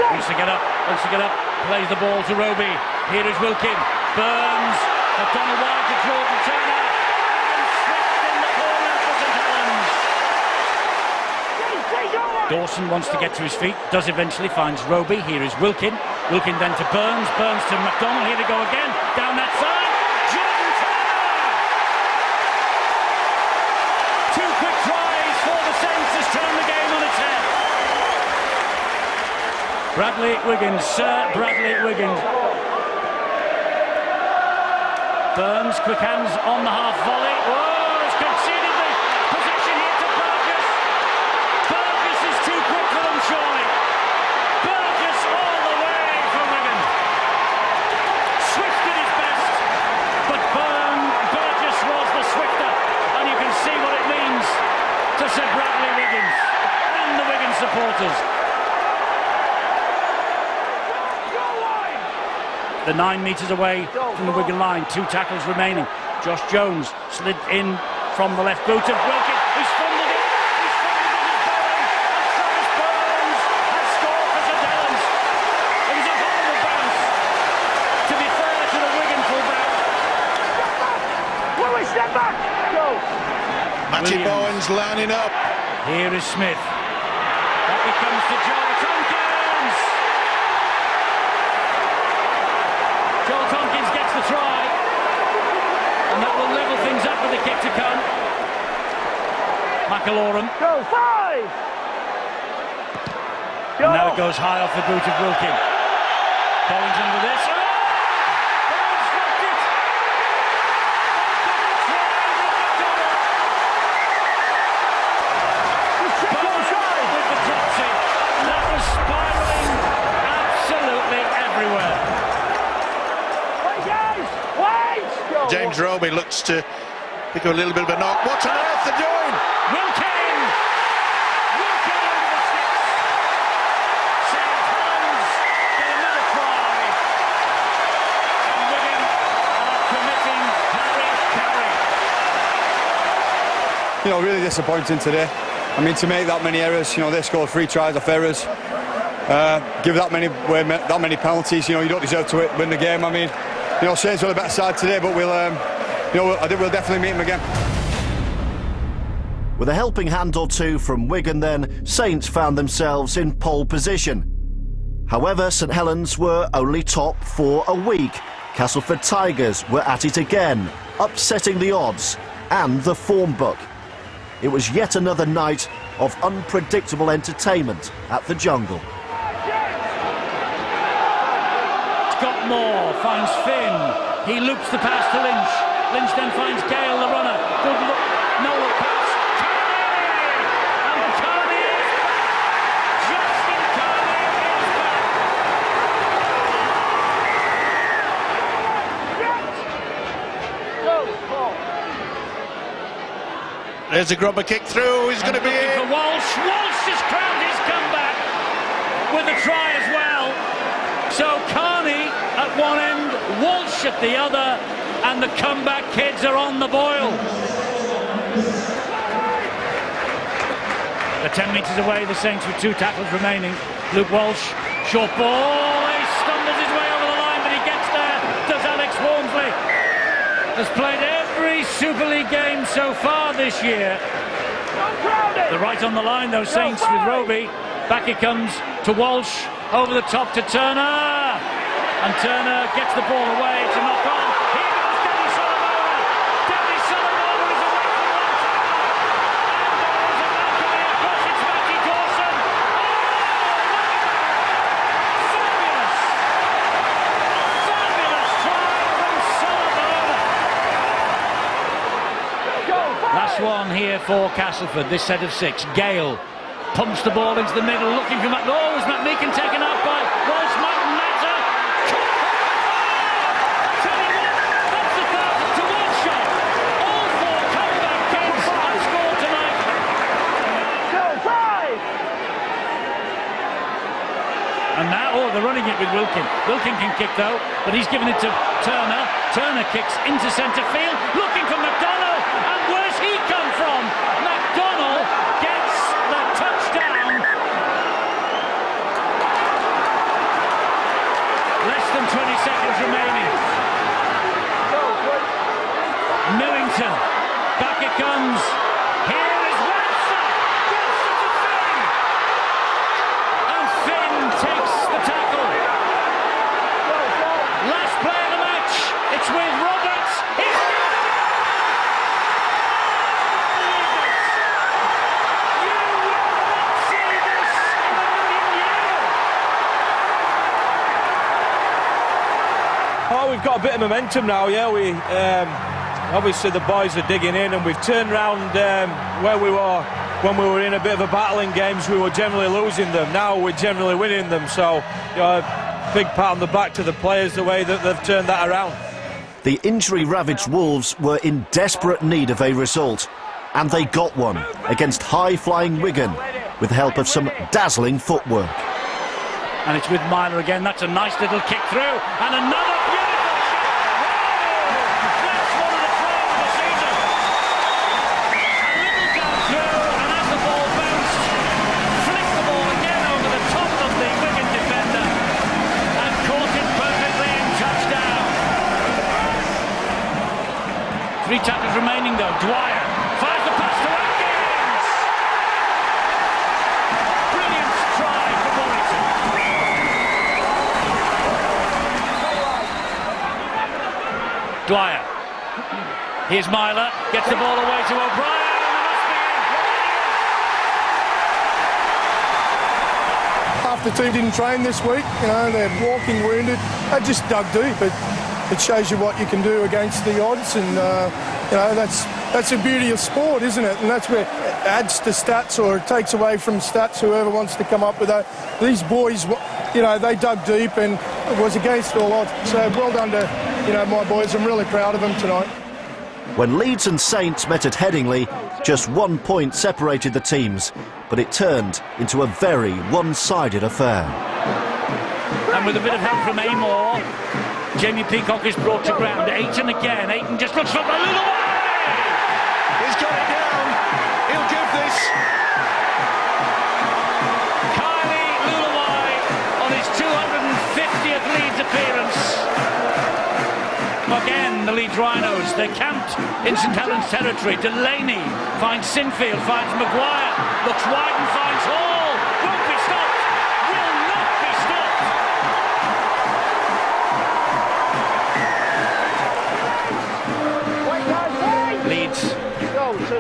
Wants to get up, plays the ball to Roby. Here is Wilkin. Burns, McDonald wide to Jordan Turner, and slipped in the corner for St Helens. Dawson wants to get to his feet, does eventually, finds Roby. Here is Wilkin. Wilkin then to Burns. Burns to McDonald. Here they go again. Down that side. Jordan Turner! 2 quick tries for the Saints has turned the game on its head. Bradley Wiggins, Sir Bradley Wiggins. Burns, quick hands on the half volley. Oh, it's conceded the possession here to Burgess. Burgess is too quick for them, surely. Burgess all the way for Wigan. Swift did his best, but Burgess was the swifter, and you can see what it means to Sir Bradley Wiggins and the Wigan supporters. The 9 metres away from the Wigan line, 2 tackles remaining. Josh Jones slid in from the left boot of Wilkin, who's fumbled it. He's fumbled it as Bowen, and Travis Burns has scored for St Helens. It was a horrible bounce, to be fair to the Wigan fullback. Lewis, step back! Go! Matty Bowen's lining up. Here is Smith. Back it comes to Joel Tompkins. Joel Tompkins gets the try, and that will level things up with the kick to come. McAloran. Go, 5! And now it goes high off the boot of Wilkin. Bowens under this. Oh! Bowens dropped it! Bowens with the dropsy. That was spiralling absolutely everywhere. James Roby looks to pick up a little bit of a knock. What on earth they're doing? Wilkin! Wilkin over the sticks. St Helens get another try. And Wigan are committing Harry. You know, really disappointing today. I mean, to make that many errors, you know, they scored 3 tries off errors. Give that many penalties, you know, you don't deserve to win the game. I mean, you know, Saints were the better side today, but I think we'll definitely meet them again. With a helping hand or two from Wigan then, Saints found themselves in pole position. However, St Helens were only top for a week. Castleford Tigers were at it again, upsetting the odds and the form book. It was yet another night of unpredictable entertainment at the Jungle. Scott Moore finds Finn. He loops the pass to Lynch. Lynch then finds Gale, the runner. Good look, no look pass. Carney! And Carney is back. Justin Carney is back. There's a grubber kick through. He's going to be in. For Walsh. Walsh has crowned his comeback with a try as well. So Carney at one end, Walsh at the other, and the comeback kids are on the boil. They're 10 metres away, the Saints with 2 tackles remaining. Luke Walsh, short ball, he stumbles his way over the line, but he gets there, does Alex Walmsley. Has played every Super League game so far this year. They're right on the line, those Saints with Roby. Back it comes to Walsh, over the top to Turner. And Turner gets the ball away to knock on. Here goes Danny Solomona. Danny Solomona is away from one tackle. And there is a man coming across. It's Matty Dawson. Fabulous! Fabulous try from Solomona. Last one here for Castleford, this set of 6. Gale pumps the ball into the middle, looking for Matt. Oh, was Matt Meakin taken out by Walsh? Matt Natter. Tell you what, that's the fastest towards shot. All 4 comeback kids have scored tonight. Go, 5! And now, oh, they're running it with Wilkin. Wilkin can kick though, but he's given it to Turner. Turner kicks into centre field, looking for McDonnell. And where's he come from? McDonnell gets the touchdown. Less than 20 seconds remaining. Millington, back it comes. Here is Webster. Webster to Finn. And Finn takes the tackle. Last play of the match. It's with Roberts. He's Yeah, we've got a bit of momentum now. Yeah, we obviously the boys are digging in, and we've turned round where we were when we were in a bit of a battle in games. We were generally losing them. Now we're generally winning them. So, you know, a big pat on the back to the players, the way that they've turned that around. The injury-ravaged Wolves were in desperate need of a result, and they got one against high-flying Wigan with the help of some dazzling footwork. And it's with Myler again. That's a nice little kick through, and another beautiful shot. That's one of the tries of the season. A little gap through, and as the ball bounced, flicked the ball again over the top of the Wigan defender and caught it perfectly in touchdown. 3 tackles remaining though. Dwyer fires the pass to Atkins. Brilliant try for Warrington. Dwyer. Here's Myler. Gets the ball away to O'Brien. Half the team didn't train this week. You know, they're walking wounded. They just dug deep. It shows you what you can do against the odds, and you know, that's the beauty of sport, isn't it? And that's where it adds to stats or it takes away from stats, whoever wants to come up with that. These boys, you know, they dug deep and it was against all odds. So well done to, you know, my boys. I'm really proud of them tonight. When Leeds and Saints met at Headingley, just 1 point separated the teams, but it turned into a very one-sided affair. And with a bit of help from Amor, Jamie Peacock is brought to ground. Ayton again. Ayton just looks for a little way. He's got it down. He'll give this. Kylie Lulawai on his 250th Leeds appearance. Again, the Leeds Rhinos. They're camped in St Helens territory. Delaney finds Sinfield, finds Maguire, looks wide and finds Hall. Won't be stopped. Will not be stopped. Leeds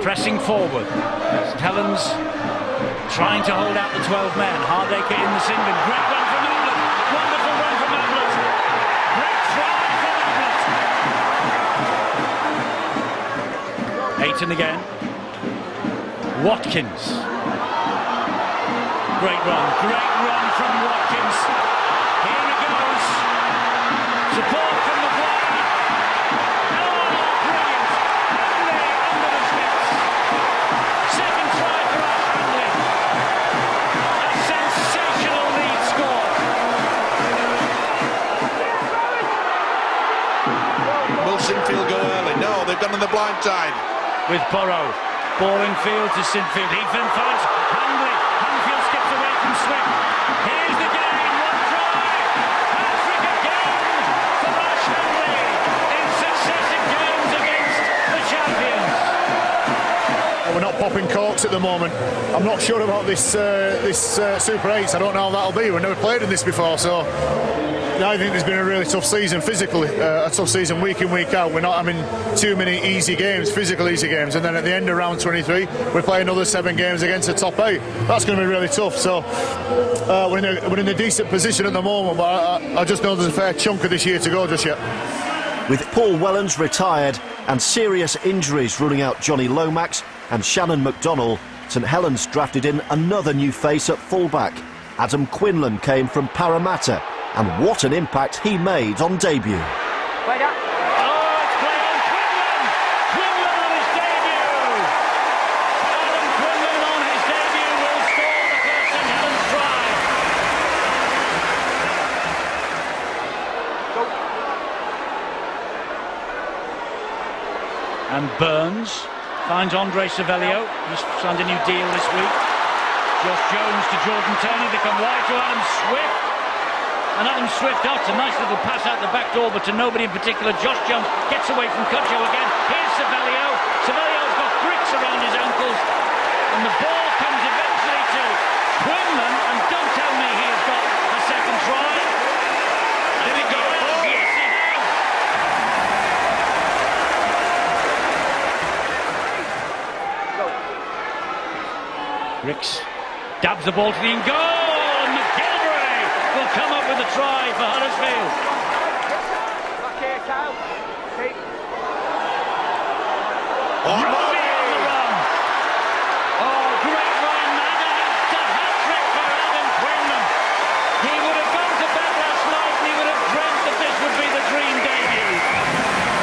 pressing forward. St Helens trying to hold out the 12 men. Hardacre in the Sindon. Great run from England. Wonderful run from Ablett. Great try from Ablett. Ayton again. Watkins. Great run from Watkins. Here he goes. Support from Maguire. Sinfield go early. No, they've gone on the blind side. With Burrow. Boring field to Sinfield. He then finds Hanley. Hanfield skips away from Swift. Here's the game. One try. Patrick again for Ash Hanley in successive games against the champions. We're not popping corks at the moment. I'm not sure about this Super 8s. I don't know how that'll be. We've never played in this before, so I think there's been a really tough season physically, a tough season week in, week out. We're not having too many easy games, physical easy games, and then at the end of round 23 we're playing another 7 games against the top 8. That's going to be really tough, so we're in a decent position at the moment, but I just know there's a fair chunk of this year to go just yet. With Paul Wellens retired and serious injuries ruling out Johnny Lomax and Shannon McDonnell, St Helens drafted in another new face at fullback. Adam Quinlan came from Parramatta, and what an impact he made on debut. Wait up. Oh, it's play on Quinlan! Quinlan on his debut! Adam Quinlan on his debut will score the first St Helens try. And Burns finds Andre Savelio. He's signed a new deal this week. Josh Jones to Jordan Turner. They come wide to Adam Swift. And Adam Swift out, a nice little pass out the back door, but to nobody in particular. Josh Jones gets away from Cudjoe again. Here's Savelio. Savelio's got bricks around his ankles. And the ball comes eventually to Quinlan. And don't tell me he has got a second try. Did he go out? Yes, he has. Ricks dabs the ball to the in goal. And McGilvray will come up with a try for Huddersfield. here, Kyle. Keep. Robbie on the run. Oh, great run, and a hat-trick for Adam Quinlan. He would have gone to bed last night and he would have dreamt that this would be the dream debut.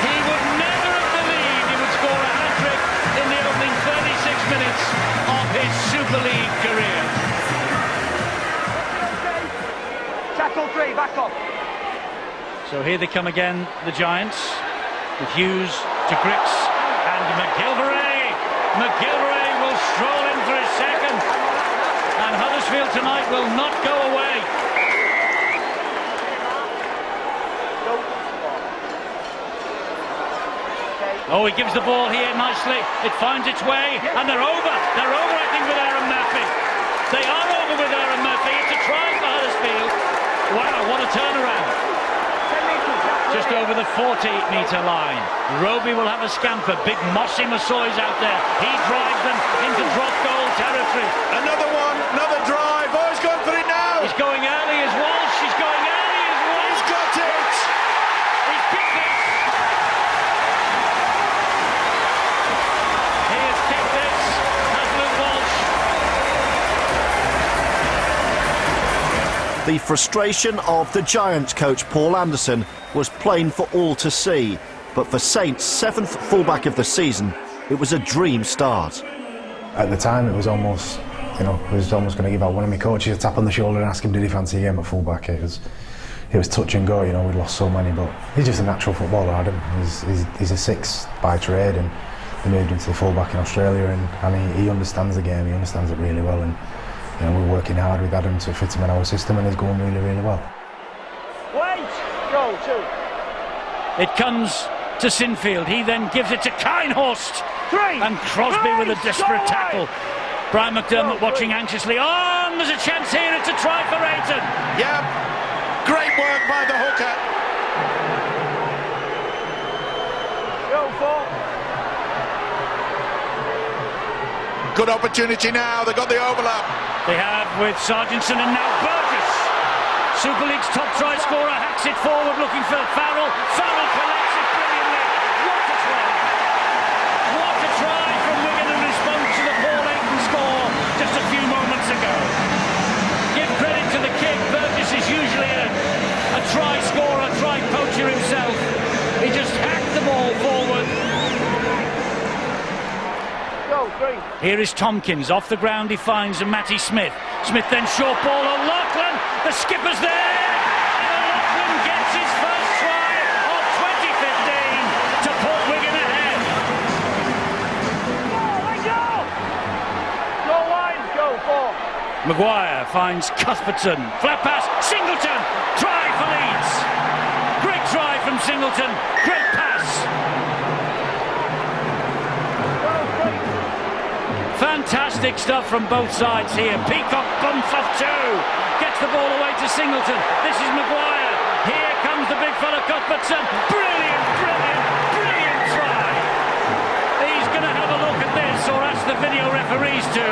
He would never have believed he would score a hat-trick in the opening 36 minutes of his Super League career. Tackle 3, back up. So here they come again, the Giants, with Hughes to Grix and McGilvray. McGilvray will stroll in for his second, and Huddersfield tonight will not go away. Oh, he gives the ball here nicely. It finds its way, and they're over. They're over, I think, with Aaron Murphy. They are over with Aaron Murphy. It's a try for Huddersfield. Wow, what a turnaround. Just over the 40-metre line. Roby will have a scamper. Big Mossy Massoy's out there. He drives them into drop goal territory. Another one, another drive. Oh, he's going for it now. He's going early as Walsh. He's going early as Walsh. He's got it. He's kicked it. He has kicked this. Has Luke Walsh. The frustration of the Giants coach Paul Anderson was plain for all to see, but for Saints' 7th fullback of the season, it was a dream start. At the time, it was almost, I was almost going to give out one of my coaches a tap on the shoulder and ask him did he fancy a game at fullback. It was touch and go. We'd lost so many, but he's just a natural footballer, Adam. He's a 6 by trade, and they moved him to the fullback in Australia, and he understands the game. He understands it really well, and we're working hard with Adam to fit him in our system, and he's going really, really well. Wait! Go, 2. It comes to Sinfield. He then gives it to Kinehorst. 3. And Crosby with a desperate tackle. Brian McDermott watching anxiously on. There's a chance here. It's a try for Ayton. Yeah, great work by the hooker. Go, 4. Good opportunity now. They got the overlap. They have with Sargentson and now Burgess. Super League's top try scorer hacks it forward looking for Farrell. Farrell collects it brilliantly. What a try! What a try from Wigan in response to the Paul Ayton score just a few moments ago. Give credit to the kid. Burgess is usually a try scorer, try poacher himself. He just hacked the ball forward. Go, 3. Here is Tompkins. Off the ground he finds Matty Smith. Smith then short ball on Lachlan. The skipper's there. And Lachlan gets his first try of 2015 to put Wigan ahead. Go! Go wide, go, 4. Maguire finds Cuthbertson. Flat pass. Singleton. Try for Leeds. Great try from Singleton. Great pass. Fantastic stuff from both sides here. Peacock bumps off 2. Gets the ball away to Singleton. This is Maguire. Here comes the big fella Cuthbertson. Brilliant, brilliant, brilliant try. He's going to have a look at this, or ask the video referees to.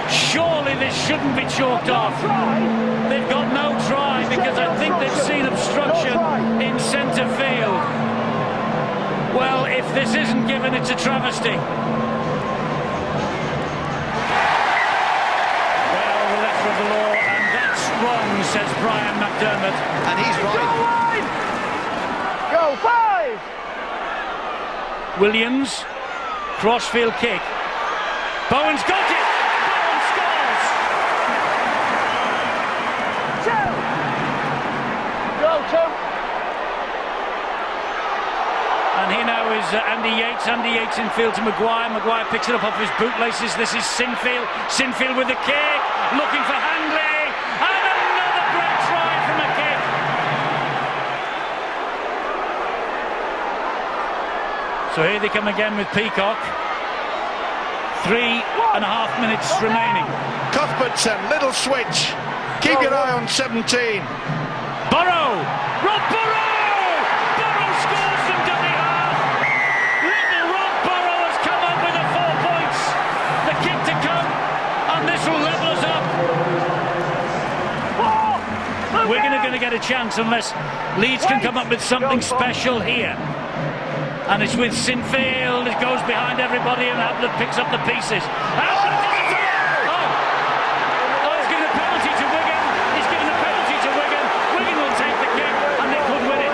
Surely this shouldn't be chalked off. They've got no try because I think they've seen obstruction in centre field. Well, if this isn't given, it's a travesty. Of the law, and that's wrong, says Brian McDermott. And he's right. Go, 5. Williams, crossfield kick. Bowen's got it. Bowen scores. 2. Go, 2. And here now is Andy Yates. Andy Yates in field to Maguire. Maguire picks it up off his bootlaces. This is Sinfield. Sinfield with the kick. Looking for Handley. And another great try from a kick. So here they come again with Peacock. 3.5 minutes remaining. Cuthbertson, little switch. Keep your eye on 17. Burrow. Rob Burrow. Burrow scores from dummy half. Little Rob Burrow has come up with the 4 points. The kick to come, and this will level us up. 4. Wigan are going to get a chance unless Leeds can come up with something special here. And it's with Sinfield, it goes behind everybody and Ablett picks up the pieces. He's given a penalty to Wigan. He's given a penalty to Wigan. Wigan will take the kick and they could win it.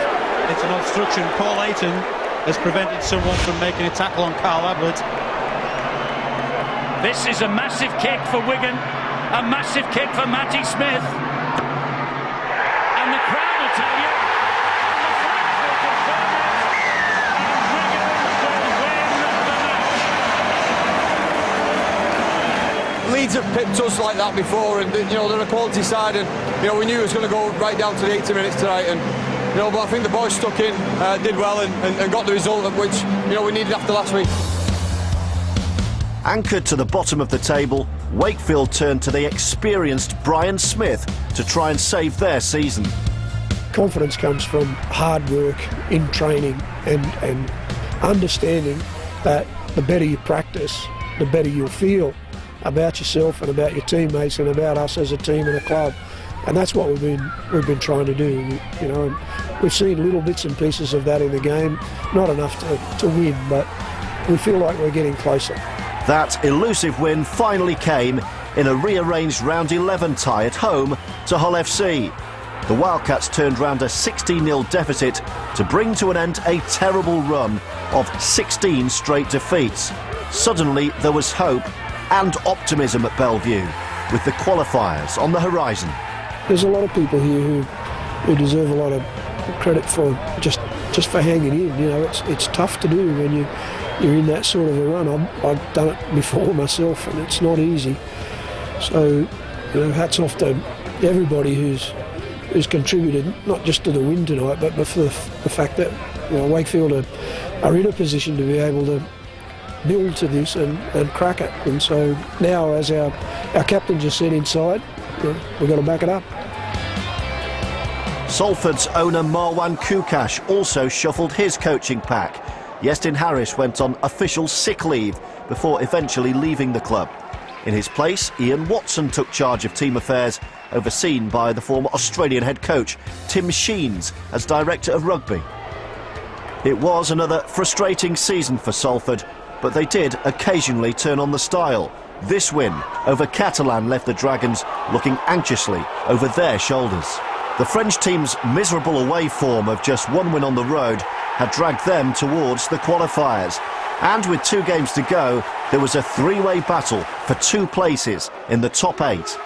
It's an obstruction. Paul Ayton has prevented someone from making a tackle on Carl Ablett. This is a massive kick for Wigan, a massive kick for Matty Smith. And the crowd will tell you. Leeds have pipped us like that before, and you know they're a quality side, and you know we knew it was going to go right down to the 80 minutes tonight, and you know, but I think the boys stuck in, did well, and got the result of which you know we needed after last week. Anchored to the bottom of the table, Wakefield turned to the experienced Brian Smith to try and save their season. Confidence comes from hard work in training and understanding that the better you practice, the better you'll feel about yourself and about your teammates and about us as a team and a club. And that's what we've been trying to do. You know, we've seen little bits and pieces of that in the game, not enough to win, but we feel like we're getting closer. That elusive win finally came in a rearranged round 11 tie at home to Hull FC. The Wildcats turned round a 16-0 deficit to bring to an end a terrible run of 16 straight defeats. Suddenly there was hope and optimism at Bellevue, with the qualifiers on the horizon. There's a lot of people here who deserve a lot of credit for just for hanging in. You know, it's tough to do when you're in that sort of a run. I've done it before myself, and it's not easy. So, you know, hats off to everybody who's contributed, not just to the win tonight, but for the fact that you know, Wakefield are in a position to be able to build to this and crack it. And so now, as our captain just said inside, you know, we've got to back it up. Salford's owner Marwan Kukash also shuffled his coaching pack. Iestyn Harris went on official sick leave before eventually leaving the club. In his place, Ian Watson took charge of team affairs, overseen by the former Australian head coach Tim Sheens as director of rugby. It was another frustrating season for Salford, but they did occasionally turn on the style. This win over Catalan left the Dragons looking anxiously over their shoulders. The French team's miserable away form of just one win on the road had dragged them towards the qualifiers. And with 2 games to go, there was a three-way battle for 2 places in the top 8.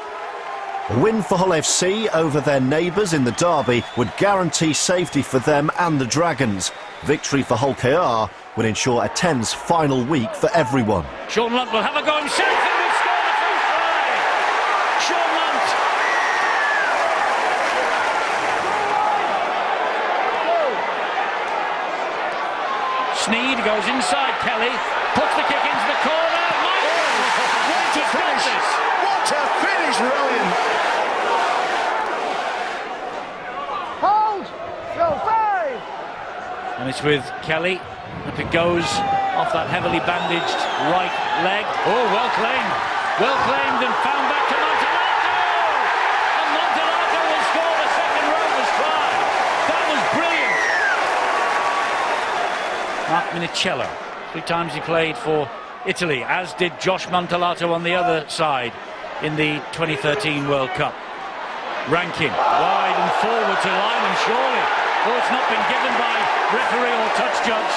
A win for Hull FC over their neighbours in the derby would guarantee safety for them and the Dragons. Victory for Hull KR would ensure a tense final week for everyone. Sean Lunt will have a go himself and will score the first try. Sean Lunt. Sneed goes inside Kelly, puts the kick into the corner. What a finish! What a finish, Ryan! Hold! Go 5! And it's with Kelly. If it goes off that heavily bandaged right leg. Oh, well claimed. Well claimed and found back to Montelato! And Montelato will score the second Rovers try. That was brilliant. Mark Minicello. 3 times he played for Italy, as did Josh Montelato on the other side in the 2013 World Cup. Rankin, wide and forward to Lynham, surely. Oh, it's not been given by referee or touch judge.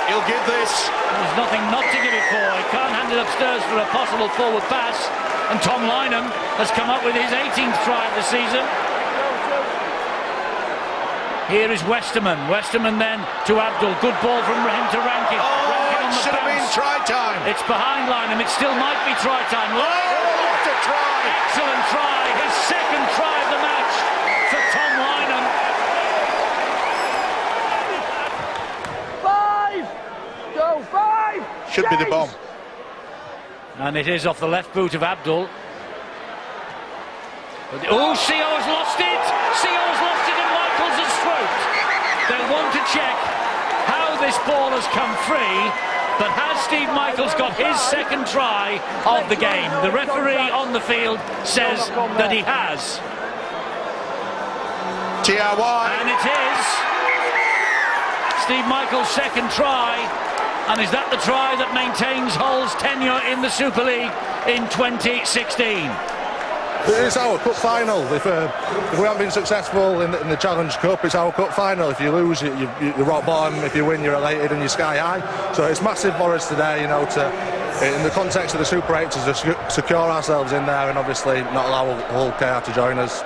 He'll give this. There's nothing not to give it for. He can't hand it upstairs for a possible forward pass. And Tom Lynham has come up with his 18th try of the season. Here is Westerman. Westerman then to Abdul. Good ball from him to Rankin. Rankin on the should have been try time. It's behind Lynham. It still might be try time. What a try! Excellent try. His second try of the match for Tom Lynham. 5! Go 5! Should be the bomb. And it is off the left boot of Abdul. Oh, CO has lost it! CO has lost it and Michaels' throat. They'll want to check how this ball has come free, but has Steve Michaels got his second try of the game? The referee on the field says that he has. Tiawai. And it is Steve Michael's second try. And is that the try that maintains Hull's tenure in the Super League in 2016? It's our cup final. If we haven't been successful in the Challenge Cup, it's our cup final. If you lose, you're rock bottom. If you win, you're elated and you're sky high. So it's massive for us today, you know, in the context of the Super 8, to secure ourselves in there and obviously not allow Hull KR to join us.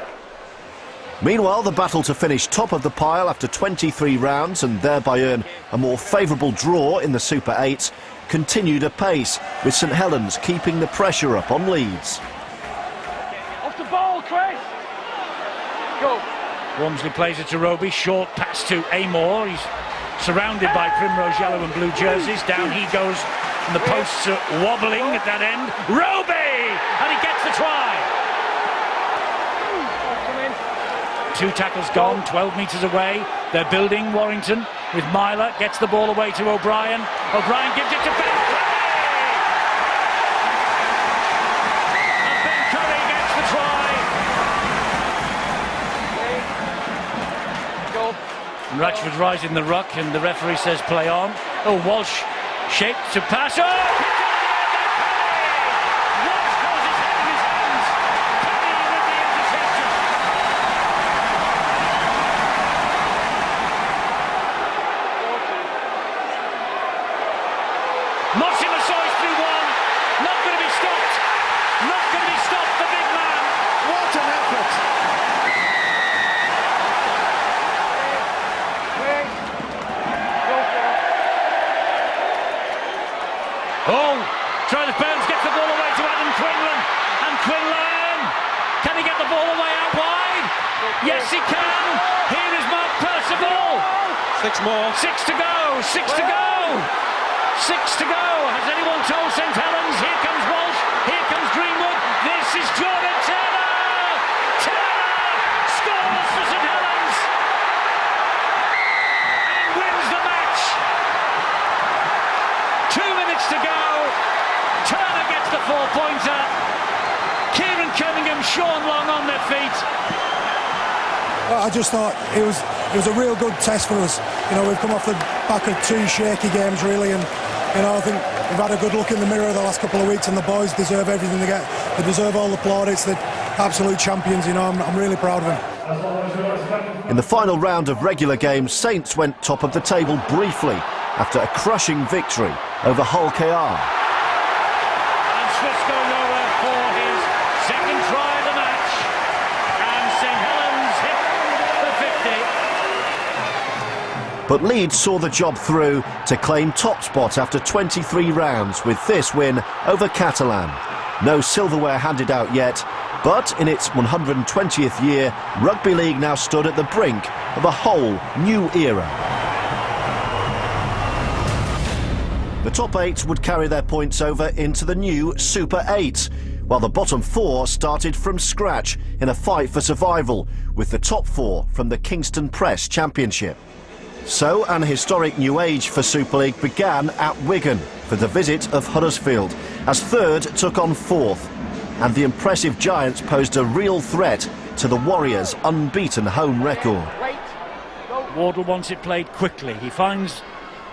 Meanwhile, the battle to finish top of the pile after 23 rounds and thereby earn a more favourable draw in the Super 8 continued apace, with St Helens keeping the pressure up on Leeds. Off the ball, Chris. Go. Walmsley plays it to Roby, short pass to Amor. He's surrounded by Primrose yellow and blue jerseys. Down he goes, and the posts are wobbling at that end. Roby! And he gets the try. 2 tackles gone, 12 metres away. They're building Warrington with Myler, gets the ball away to O'Brien. O'Brien gives it to Ben Curry! And Ben Curry gets the try. And Ratchford right in the ruck, and the referee says play on. Oh, Walsh shaped to pass. Oh! Travis Burns gets the ball away to Adam Quinlan, and Quinlan, can he get the ball away out wide? Yes, he can. Here is Mark Percival. 6 more. 6 to go. 6 to go. 6 to go. Has anyone told St Helens? Here comes Walsh. Here comes Greenwood. This is Jordan Turner. Turner scores for St Helens and wins the match. 2 minutes to go. Turner gets the 4-pointer. Kieran Cunningham, Sean Long on their feet. Well, I just thought it was a real good test for us. You know, we've come off the back of 2 shaky games really, and you know, I think we've had a good look in the mirror the last couple of weeks, and the boys deserve everything they get. They deserve all the plaudits. They're absolute champions. You know, I'm really proud of them. In the final round of regular games, Saints went top of the table briefly after a crushing victory over Hull KR. Swissco Rower for his second try of the match, and St Helens hit the 50. But Leeds saw the job through to claim top spot after 23 rounds with this win over Catalan. No silverware handed out yet, but in its 120th year, Rugby League now stood at the brink of a whole new era. The top 8 would carry their points over into the new Super 8, while the bottom 4 started from scratch in a fight for survival, with the top 4 from the Kingston Press Championship. So an historic new age for Super League began at Wigan for the visit of Huddersfield, as third took on fourth, and the impressive Giants posed a real threat to the Warriors' unbeaten home record. Wardle wants it played quickly. He finds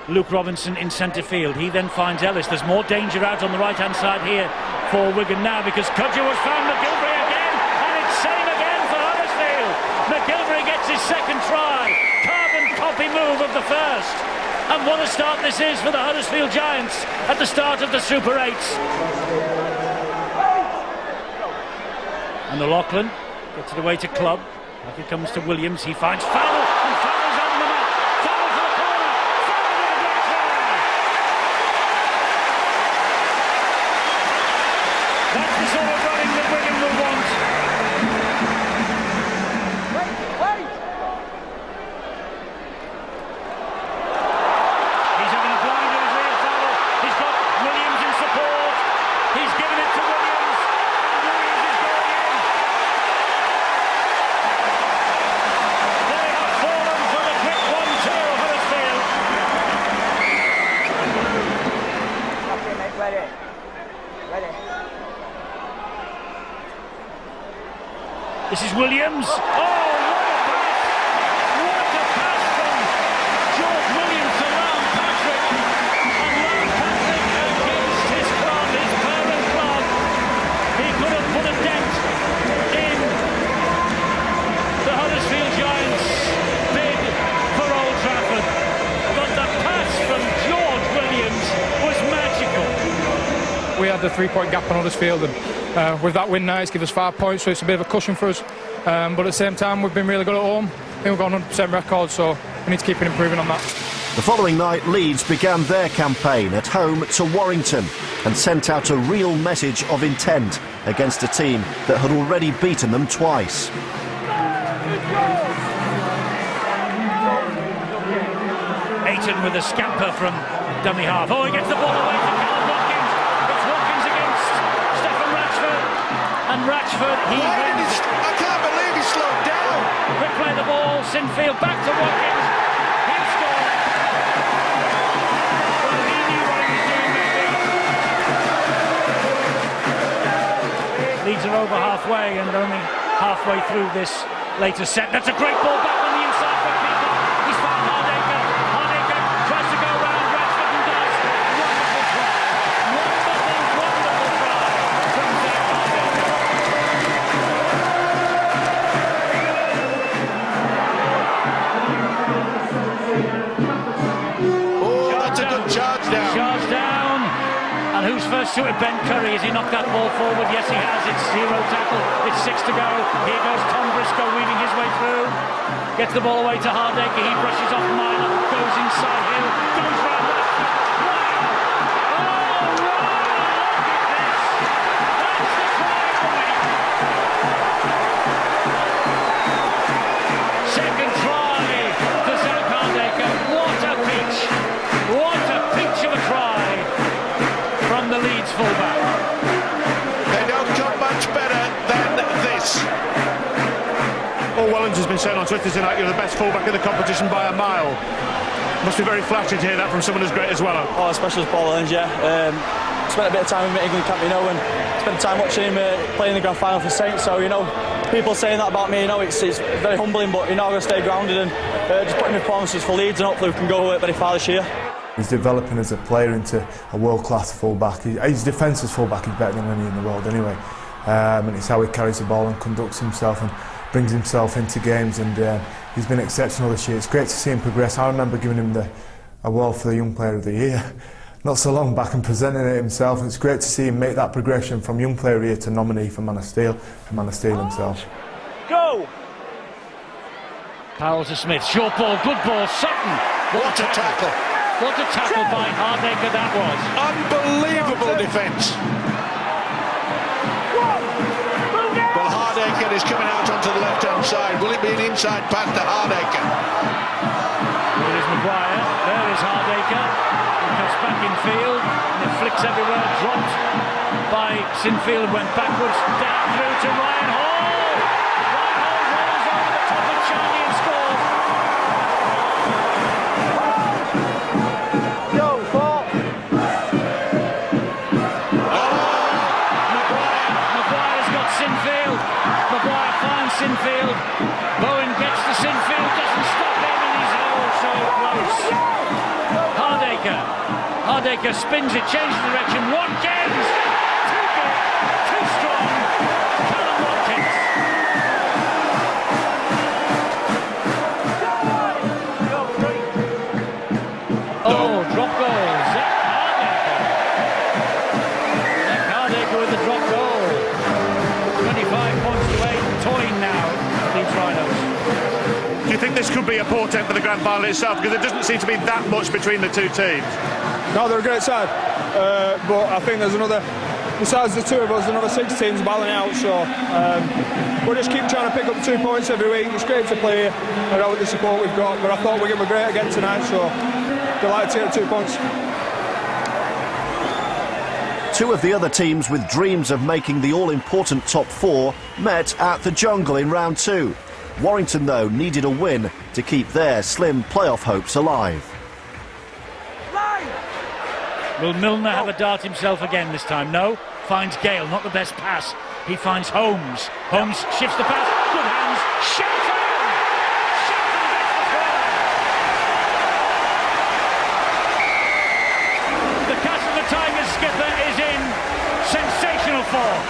Luke Robinson in centre field. He then finds Ellis. There's more danger out on the right-hand side here for Wigan now, because Cudjoe has found McGilvery again, and it's same again for Huddersfield. McGilvery gets his second try. Carbon copy move of the first. And what a start this is for the Huddersfield Giants at the start of the Super 8s. And the Lachlan gets it away to Clubb. Back it comes to Williams. He finds Farrell, and Farrell's on the mat. Farrell for the corner. Farrell with a great try. That's the sort of running that Wigan will want. He's having a blinder as well, Farrell. He's got Williams in support. He's given it to Williams. And Williams is going in. They have fallen for the quick 1-2, Huddersfield. Okay, mate, ready. Ready. This is Williams. Oh, what a pass! had the 3-point gap on Huddersfield, and with that win now it's given us 5 points, so it's a bit of a cushion for us, but at the same time we've been really good at home. I think we've got 100% record, so we need to keep improving on that. The following night, Leeds began their campaign at home to Warrington and sent out a real message of intent against a team that had already beaten them twice. Ayton with a scamper from dummy half. Oh, he gets the ball away to Callum Watkins. It's Watkins against Stefan Ratchford. And Ratchford, he wins. I can't believe he slowed down. Quick play the ball, Sinfield back to Watkins. He'll score. Well, he knew what he was doing, maybe. Leeds are over halfway and only halfway through this later set. That's a great ball back on the inside for people. He's found Hardaker. Hardaker tries to go round Ratchford and does. Wonderful try. Wonderful try from Zach Hardaker. Oh, that's a good charge down. Charge down. And who's first to it? Ben Curry. Has he knocked that ball forward? Yes, he has. It's 0 tackle. It's 6 to go. Here goes Tom Briscoe weaving his way through. Gets the ball away to Hardaker. He brushes off Myler. Goes inside Hill. Goes round. Second try for Zach Hardaker. What a peach. What a peach of a try from the Leeds fullback. They don't come much better than this. Paul Wellens has been saying on Twitter tonight, you're the best fullback in the competition by a mile. Must be very flattering to hear that from someone as great as Weller. Oh, especially as Paul Wellens, yeah. Spent a bit of time with him at England camp, you know, and spent time watching him play in the grand final for Saints. So, you know, people saying that about me, you know, it's very humbling, but, you know, I'm going to stay grounded and just putting in performances for Leeds, and hopefully we can go very far this year. He's developing as a player into a world-class full-back. His defence as full-back is better than any in the world anyway. And it's how he carries the ball and conducts himself and brings himself into games, and he's been exceptional this year. It's great to see him progress. I remember giving him the award for the Young Player of the Year not so long back and presenting it himself. It's great to see him make that progression from Young Player of the Year to nominee for Man of Steel, and Man of Steel himself. Go! Powell to Smith, short ball, good ball, Sutton. What a tackle. What a tackle by Hardaker that was. Unbelievable defence. Well, Hardaker is coming out onto the left-hand side. Will it be an inside pass to Hardaker? There is Maguire, there is Hardaker. He comes back in field, and it flicks everywhere, dropped by Sinfield, went backwards, down through to Ryan Hall. Ryan Hall rolls over the top of Charlie and scores. Maguire's got Sinfield. Maguire finds Sinfield. Bowen gets to Sinfield, doesn't stop him, and he's so close. Hardaker spins it, changes direction. Watkins! Too big, too strong. Callum Watkins. Oh, drop goal. Zach Hardaker with the drop goal. 25 points to 8. Toying now, Leeds Rhinos. Do you think this could be a portent for the grand final itself? Because there doesn't seem to be that much between the two teams. No, they're a great side, but I think there's another, besides the two of us, another 6 teams battling out, so we'll just keep trying to pick up 2 points every week. It's great to play here, I know with the support we've got, but I thought we were great again tonight, so delighted to get 2 points. Two of the other teams with dreams of making the all-important top 4 met at the Jungle in round 2. Warrington, though, needed a win to keep their slim playoff hopes alive. Will Milner have a dart himself again this time? No. Finds Gale, not the best pass. He finds Holmes. Holmes shifts the pass. Good hands. Shelton! Shelton gets the throw. The catch of the Tigers skipper is in sensational form.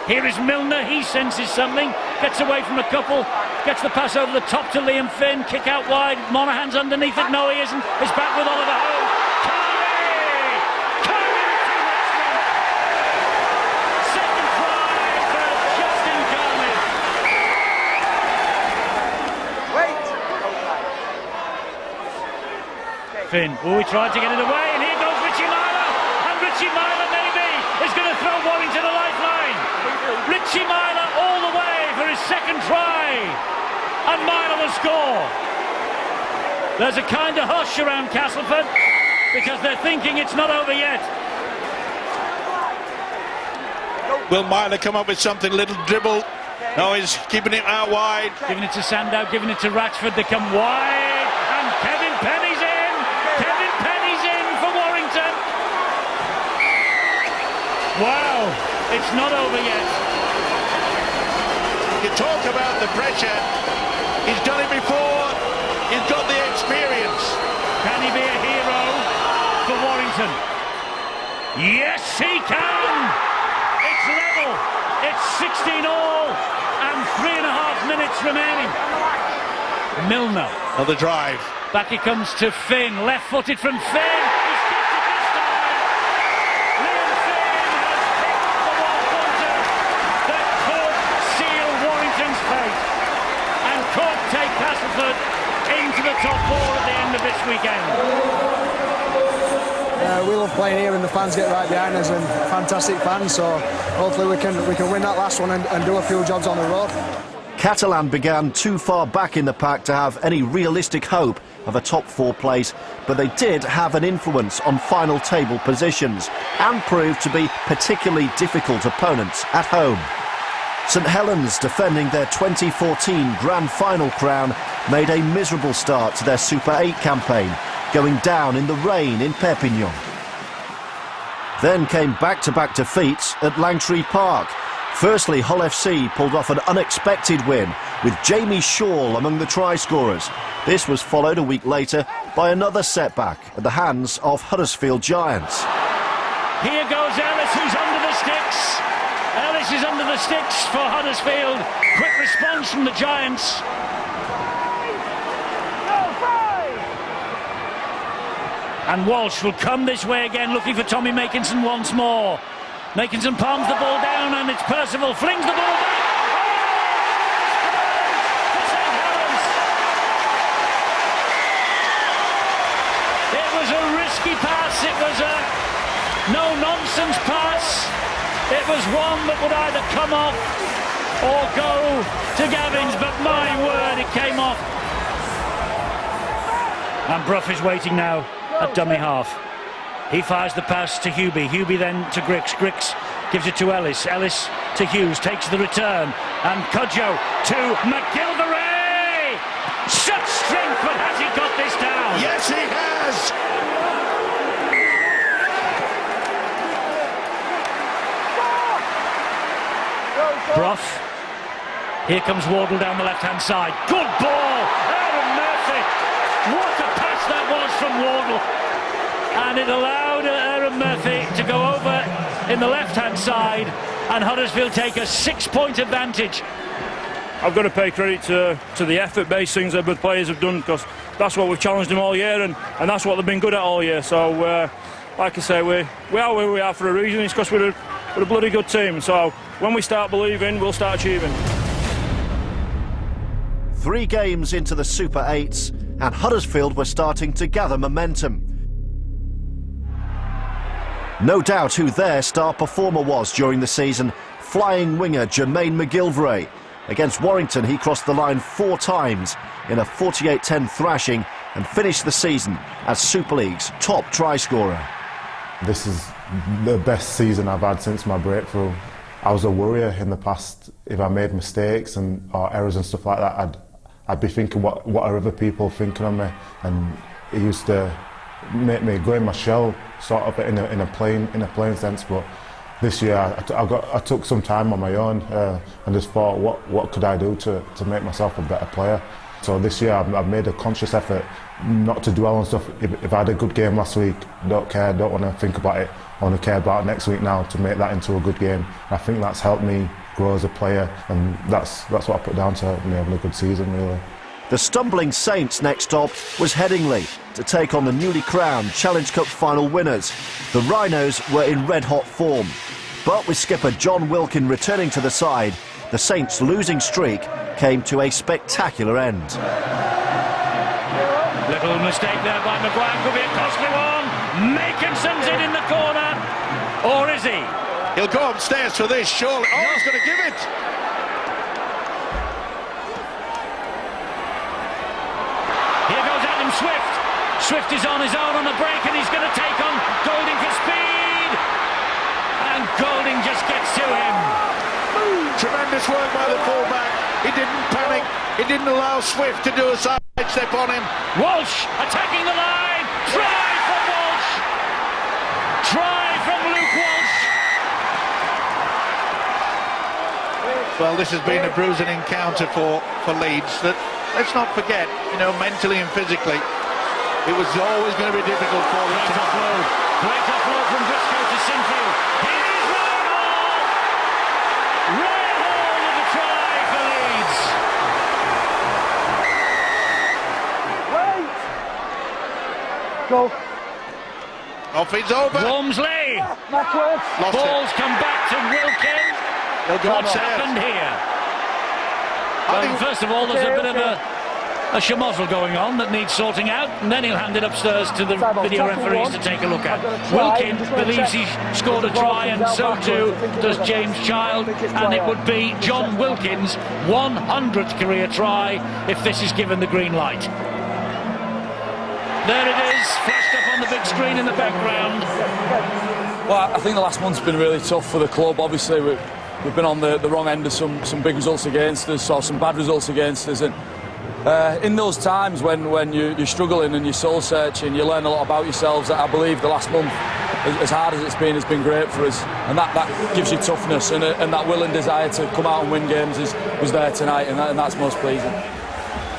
Here is Milner. He senses something. Gets away from a couple. Gets the pass over the top to Liam Finn. Kick out wide. Monaghan's underneath it. No, he isn't. It's back with Oliver Howe. Carney! Finn. Oh, he tried to get it away, and here goes Richie Myler. And Richie Myler maybe is going to throw Warrington a lifeline. Richie Myler all the way for his second try. And Myler will score. There's a kind of hush around Castleford because they're thinking it's not over yet. Will Myler come up with something, little dribble? No, he's keeping it out wide. Giving it to Sandow, giving it to Ratchford. They come wide, and Kevin Penny's in. Kevin Penny's in for Warrington. Wow, it's not over yet. You talk about the pressure. He's done it before. He's got the experience. Can he be a hero for Warrington? Yes, he can. It's level. It's 16 all and 3.5 minutes remaining. Milner. Another drive. Back he comes to Finn. Left-footed from Finn. He's got it this time. Liam Finn has picked the one-pointer that could seal Warrington's fate. And could take Castleford into the top 4 at the end of this weekend. We love playing here and the fans get right behind us, and fantastic fans, so hopefully we can win that last one and do a few jobs on the road. Catalan began too far back in the pack to have any realistic hope of a top 4 place, but they did have an influence on final table positions and proved to be particularly difficult opponents at home. St Helens, defending their 2014 Grand Final crown, made a miserable start to their Super 8 campaign, going down in the rain in Perpignan. Then came back-to-back defeats at Langtree Park. Firstly, Hull FC pulled off an unexpected win with Jamie Shaw among the try-scorers. This was followed a week later by another setback at the hands of Huddersfield Giants. Here goes Ellis, who's under the sticks. Ellis is under the sticks for Huddersfield. Quick response from the Giants. And Walsh will come this way again, looking for Tommy Makinson once more. Makinson palms the ball down, and it's Percival flings the ball back. It was a risky pass. It was a no-nonsense pass. It was one that would either come off or go to Gavins, but my word, it came off. And Brough is waiting now at dummy half. He fires the pass to Hubie. Hubie then to Griggs. Griggs gives it to Ellis. Ellis to Hughes, takes the return. And Cudjoe to McGilvray! Such strength, but has he got this down? Yes, he has! Brough. Here comes Wardle down the left-hand side. Good ball! Aaron Murphy! What a pass that was from Wardle! And it allowed Aaron Murphy to go over in the left-hand side, and Huddersfield take a 6-point advantage. I've got to pay credit to the effort-based things that the players have done, because that's what we've challenged them all year, and that's what they've been good at all year. So, like I say, we are where we are for a reason. It's because we're a bloody good team. So when we start believing, we'll start achieving. 3 games into the Super 8s, and Huddersfield were starting to gather momentum. No doubt who their star performer was during the season, flying winger Jermaine McGilvray. Against Warrington, he crossed the line 4 times in a 48-10 thrashing and finished the season as Super League's top try scorer. This is the best season I've had since my breakthrough. I was a worrier in the past. If I made mistakes or errors and stuff like that, I'd be thinking what are other people thinking of me, and it used to make me go in my shell, sort of in a plain sense. But this year I took some time on my own and just thought, what could I do to make myself a better player? So this year I've made a conscious effort not to dwell on stuff. If I had a good game last week, don't want to think about it. I want to care about next week now to make that into a good game. I think that's helped me grow as a player, and that's what I put down to me having a good season, really. The stumbling Saints' next stop was Headingley to take on the newly crowned Challenge Cup final winners. The Rhinos were in red-hot form, but with skipper John Wilkin returning to the side, the Saints' losing streak came to a spectacular end. Little mistake there by Maguire, could be a costly one. Makinson's in the corner, or is he? He'll go upstairs for this, surely. Oh, he's going to give it. Here goes Adam Swift. Swift is on his own on the break, and he's going to take on Golding for speed. And Golding just gets to him. Tremendous work by the fullback. He didn't panic. He didn't allow Swift to do a side step on him. Walsh attacking the line. Try from Walsh. Try from Luke Walsh. Well, this has been a bruising encounter for Leeds that, let's not forget, you know, mentally and physically, it was always going to be difficult for them to offload. Great offload from Briscoe to Sinfield. Here is Ryan Hall. Ryan Hall with a try for Leeds. Go. Off it's over. Walmsley. Lost Balls it. come back to Wilkin. What's happened here? Well, first of all, there's a bit of a schmozzle going on that needs sorting out, and then he'll hand it upstairs to the video referees to take a look at. Wilkin believes he scored a try, and so too does James Child, and it would be John Wilkin's 100th career try if this is given the green light. There it is, flashed up on the big screen in the background. Well, I think the last month's been really tough for the club. Obviously, we've been on the wrong end of some big results against us, or some bad results against us, and in those times when you're struggling and you're soul searching, you learn a lot about yourselves. I believe the last month, as hard as it's been, has been great for us, and that gives you toughness, and that will and desire to come out and win games was there tonight, and that's most pleasing.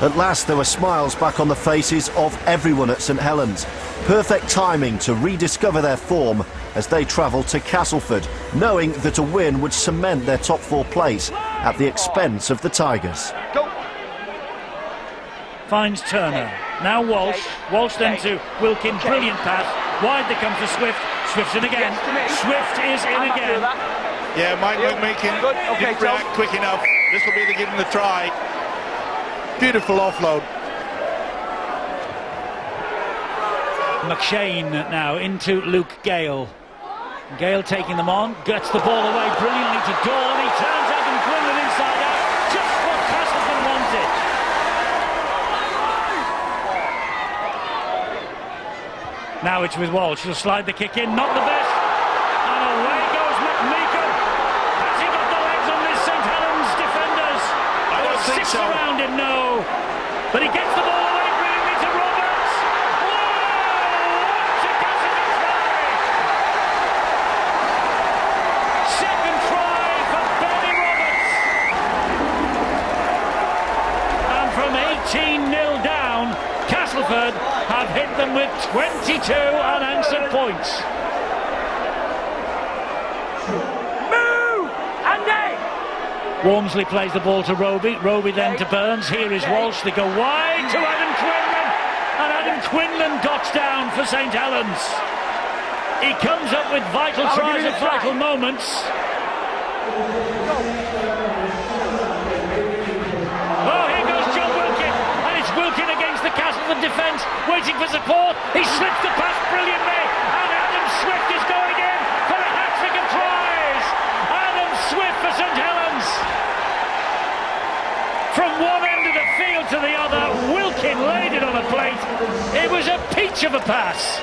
At last there were smiles back on the faces of everyone at St Helens. Perfect timing to rediscover their form as they travel to Castleford, knowing that a win would cement their top 4 place at the expense of the Tigers. Go. Finds Turner. Now Walsh. Walsh then to Wilkin. Brilliant pass. Wide they come for Swift. Swift's in again. Swift is in again. Yeah, Mike McMeekin didn't react quick enough. This will be the give him the try. Beautiful offload. McShane now into Luke Gale. Gale taking them on, gets the ball away brilliantly to Dawn. He turns Adam Quinlan inside out, just what Castleton wanted. Now it's with Walsh. He'll slide the kick in, not the best. And away goes McMeekin. Has he got the legs on this St Helens defenders? I don't think six so. around him, no. But he gets the ball away brilliantly to Roberts. Whoa! To Cassidy try. Second try for Benny Roberts. And from 18-0 down, Castleford have hit them with 22 unanswered points. Move! And Walmsley plays the ball to Roby. Roby then to Burns. Here is Walsh. They go wide to Adam Quinlan. And Adam Quinlan dots down for St Helens. He comes up with vital tries at vital moments. Oh, here goes John Wilkin. And it's Wilkin against the Castleford defence, waiting for support. He slips the pass brilliantly. And Adam Swift is going in for a hat-trick of tries. Adam Swift for St Helens. From one end of the field to the other, Wilkin laid it on a plate. It was a peach of a pass.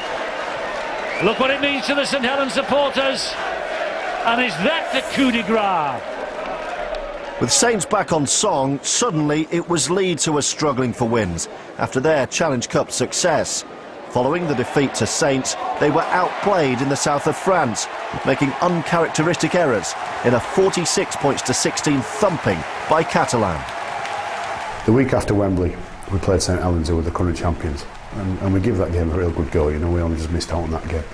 Look what it means to the St Helens supporters. And is that the coup de grace? With Saints back on song, suddenly it was Leeds who were struggling for wins after their Challenge Cup success. Following the defeat to Saints, they were outplayed in the south of France, making uncharacteristic errors in a 46-16 thumping by Catalan. The week after Wembley, we played St Helens, who were the current champions, and we gave that game a real good go. You know, we only just missed out on that game.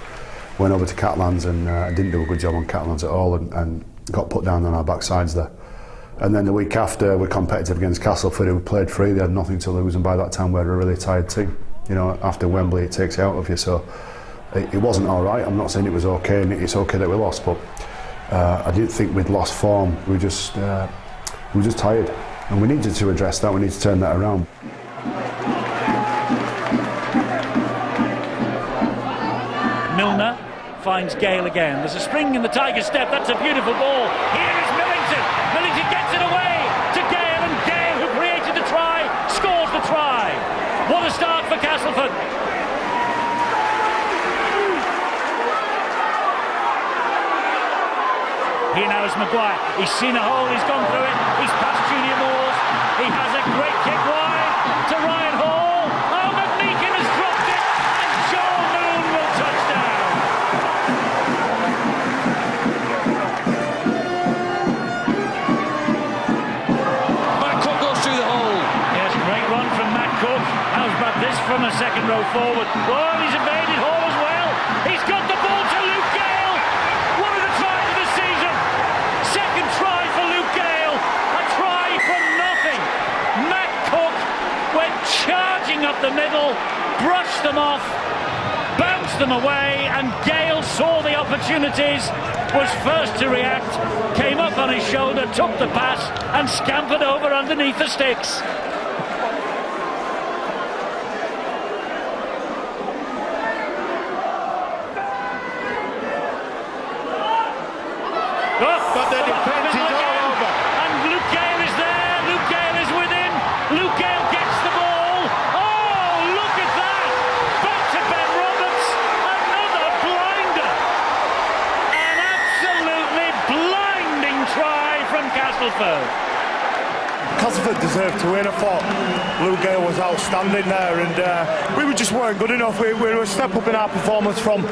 Went over to Catalans and didn't do a good job on Catalans at all, and got put down on our backsides there. And then the week after, we're competitive against Castleford, who played free. They had nothing to lose, and by that time we had a really tired team. You know, after Wembley, it takes it out of you. So it wasn't all right. I'm not saying it was okay, and it's okay that we lost, but I didn't think we'd lost form. We were just tired, and we needed to address that. We need to turn that around. finds Gale again. There's a spring in the Tiger step. That's a beautiful ball. Here is Millington. Millington gets it away to Gale, and Gale, who created the try, scores the try. What a start for Castleford. Here now is Maguire. He's seen a hole, he's gone through it. He's past Junior Moores. He has a great kick wide to Ryan Hall. Oh, McMeekin has dropped it, and Joel Moon will touch down. Matt Cook goes through the hole. Yes, great run from Matt Cook. How's about this from a second row forward? Oh, he's evaded Hall as well. He's got the ball to Luke Gale. One of the tries of the season. Second try for Luke Gale. A try from nothing. Matt Cook went charging up the middle, brushed them off, bounced them away, and Gale saw the opportunities, was first to react, came up on his shoulder, took the pass, and scampered over underneath the sticks. But the defence is all over. And Luke Gale is there. Luke Gale is with him. Luke Gale gets the ball. Oh, look at that. Back to Ben Roberts. Another blinder. An absolutely blinding try from Castleford. Castleford deserved to win. I thought Luke Gale was outstanding there, and we just weren't good enough. We were a step up in our performance from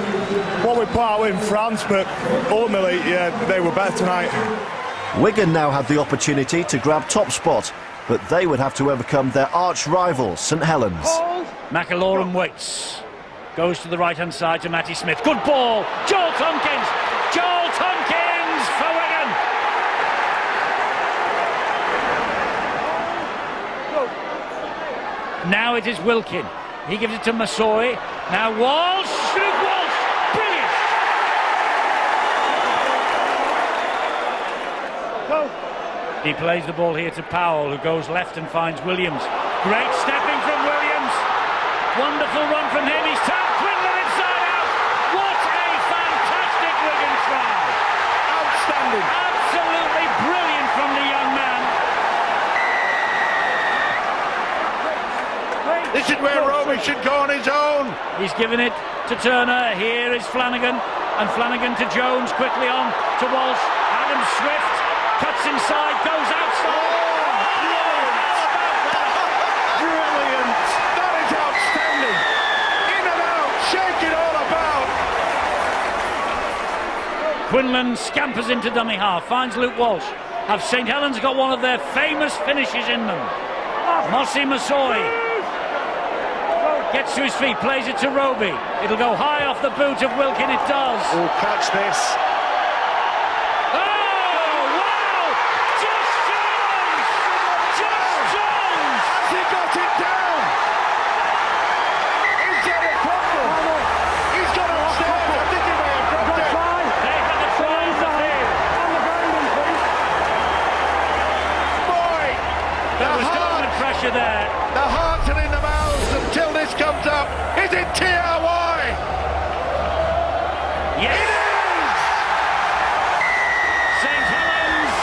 what we put out in France, but ultimately, yeah, they were better tonight. Wigan now had the opportunity to grab top spot, but they would have to overcome their arch rival, St Helens. McAlorum waits. Goes to the right-hand side to Matty Smith. Good ball. Joel Tompkins. Joel Tompkins for Wigan. Now it is Wilkin. He gives it to Masoi. Now Walsh. Luke Walsh. Brilliant. He plays the ball here to Powell, who goes left and finds Williams. Great stepping from Williams. Wonderful run from him. He's turned Quinlan inside out. What a fantastic Wigan try. Outstanding. Absolutely brilliant from the young man. This is where Roby should go on his own. He's given it to Turner. Here is Flanagan. And Flanagan to Jones. Quickly on to Walsh. Adam Swift cuts inside, goes outside. Brilliant. That is outstanding. In and out, shake it all about. Quinlan scampers into dummy half, finds Luke Walsh. Have St Helens got one of their famous finishes in them? Mossy Masoi gets to his feet, plays it to Roby. It'll go high off the boot of Wilkin, it does. Oh, catch this. Oh, wow! Josh Jones! Josh Jones! Has he got it down? Is there a problem? He's got upstairs. I think he may have dropped it. They had a try for him. Boy! There was dominant pressure there. The hearts are in the mouths until this comes up. Is it TRY? Yes. It is! St Helens,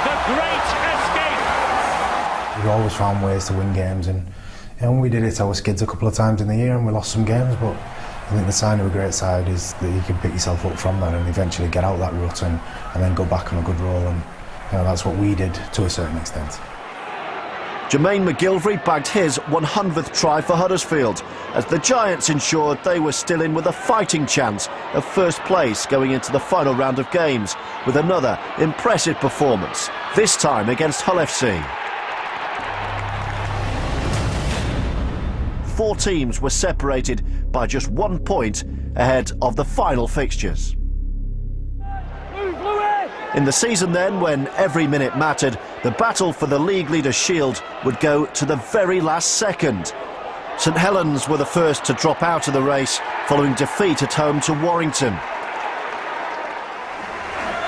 the great escape. We've always found ways to win games, and we did it to our Skids a couple of times in the year, and we lost some games, but I think the sign of a great side is that you can pick yourself up from that and eventually get out that rut and then go back on a good roll, and that's what we did to a certain extent. Jermaine McGilvery bagged his 100th try for Huddersfield as the Giants ensured they were still in with a fighting chance of first place going into the final round of games with another impressive performance, this time against Hull FC. 4 teams were separated by just 1 point ahead of the final fixtures. In the season then, when every minute mattered, the battle for the league leader shield would go to the very last second. St Helens were the first to drop out of the race following defeat at home to Warrington.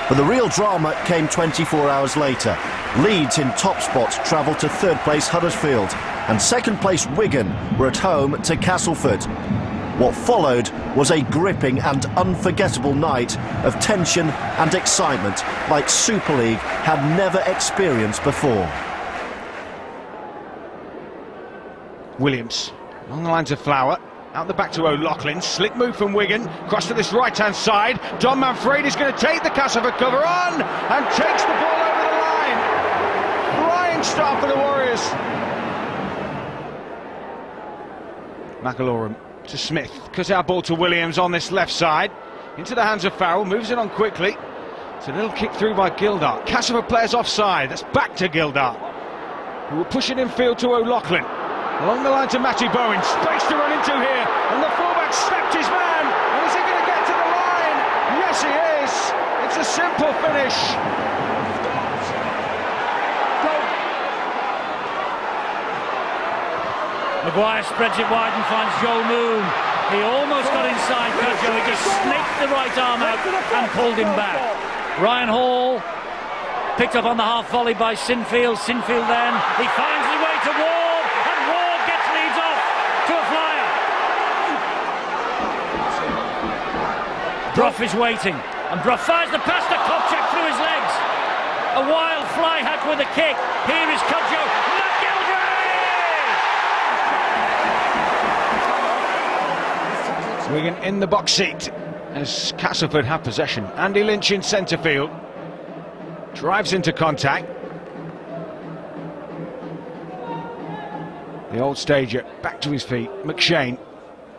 But the real drama came 24 hours later. Leeds in top spot travelled to 3rd place Huddersfield, and 2nd place Wigan were at home to Castleford. What followed was a gripping and unforgettable night of tension and excitement like Super League had never experienced before. Williams along the lines of Flower, out the back to O'Loughlin, slick move from Wigan, cross to this right-hand side. Don Manfredi's going to take the Castleford cover on and takes the ball over the line. Flying start for the Warriors. McAlorum to Smith, cut our ball to Williams on this left side, into the hands of Farrell, moves it on quickly. It's a little kick through by Gildart. Castleford players offside, that's back to Gildart, who will push it in field to O'Loughlin. Along the line to Matty Bowen, space to run into here, and the fullback stepped his man, and is he going to get to the line? Yes he is, it's a simple finish. Maguire spreads it wide and finds Joe Moon. He almost got inside Cudjoe, he just snaked the right arm out and pulled him back. Ryan Hall picked up on the half volley by Sinfield. Sinfield then, he finds his way to Ward, and Ward gets Leeds off to a flyer. Brough is waiting, and Brough fires the pass to Kopchak through his legs. A wild fly hack with a kick. Here is Cudjoe. Wigan in the box seat as Castleford have possession. Andy Lynch in centre field. Drives into contact. The old stager back to his feet. McShane.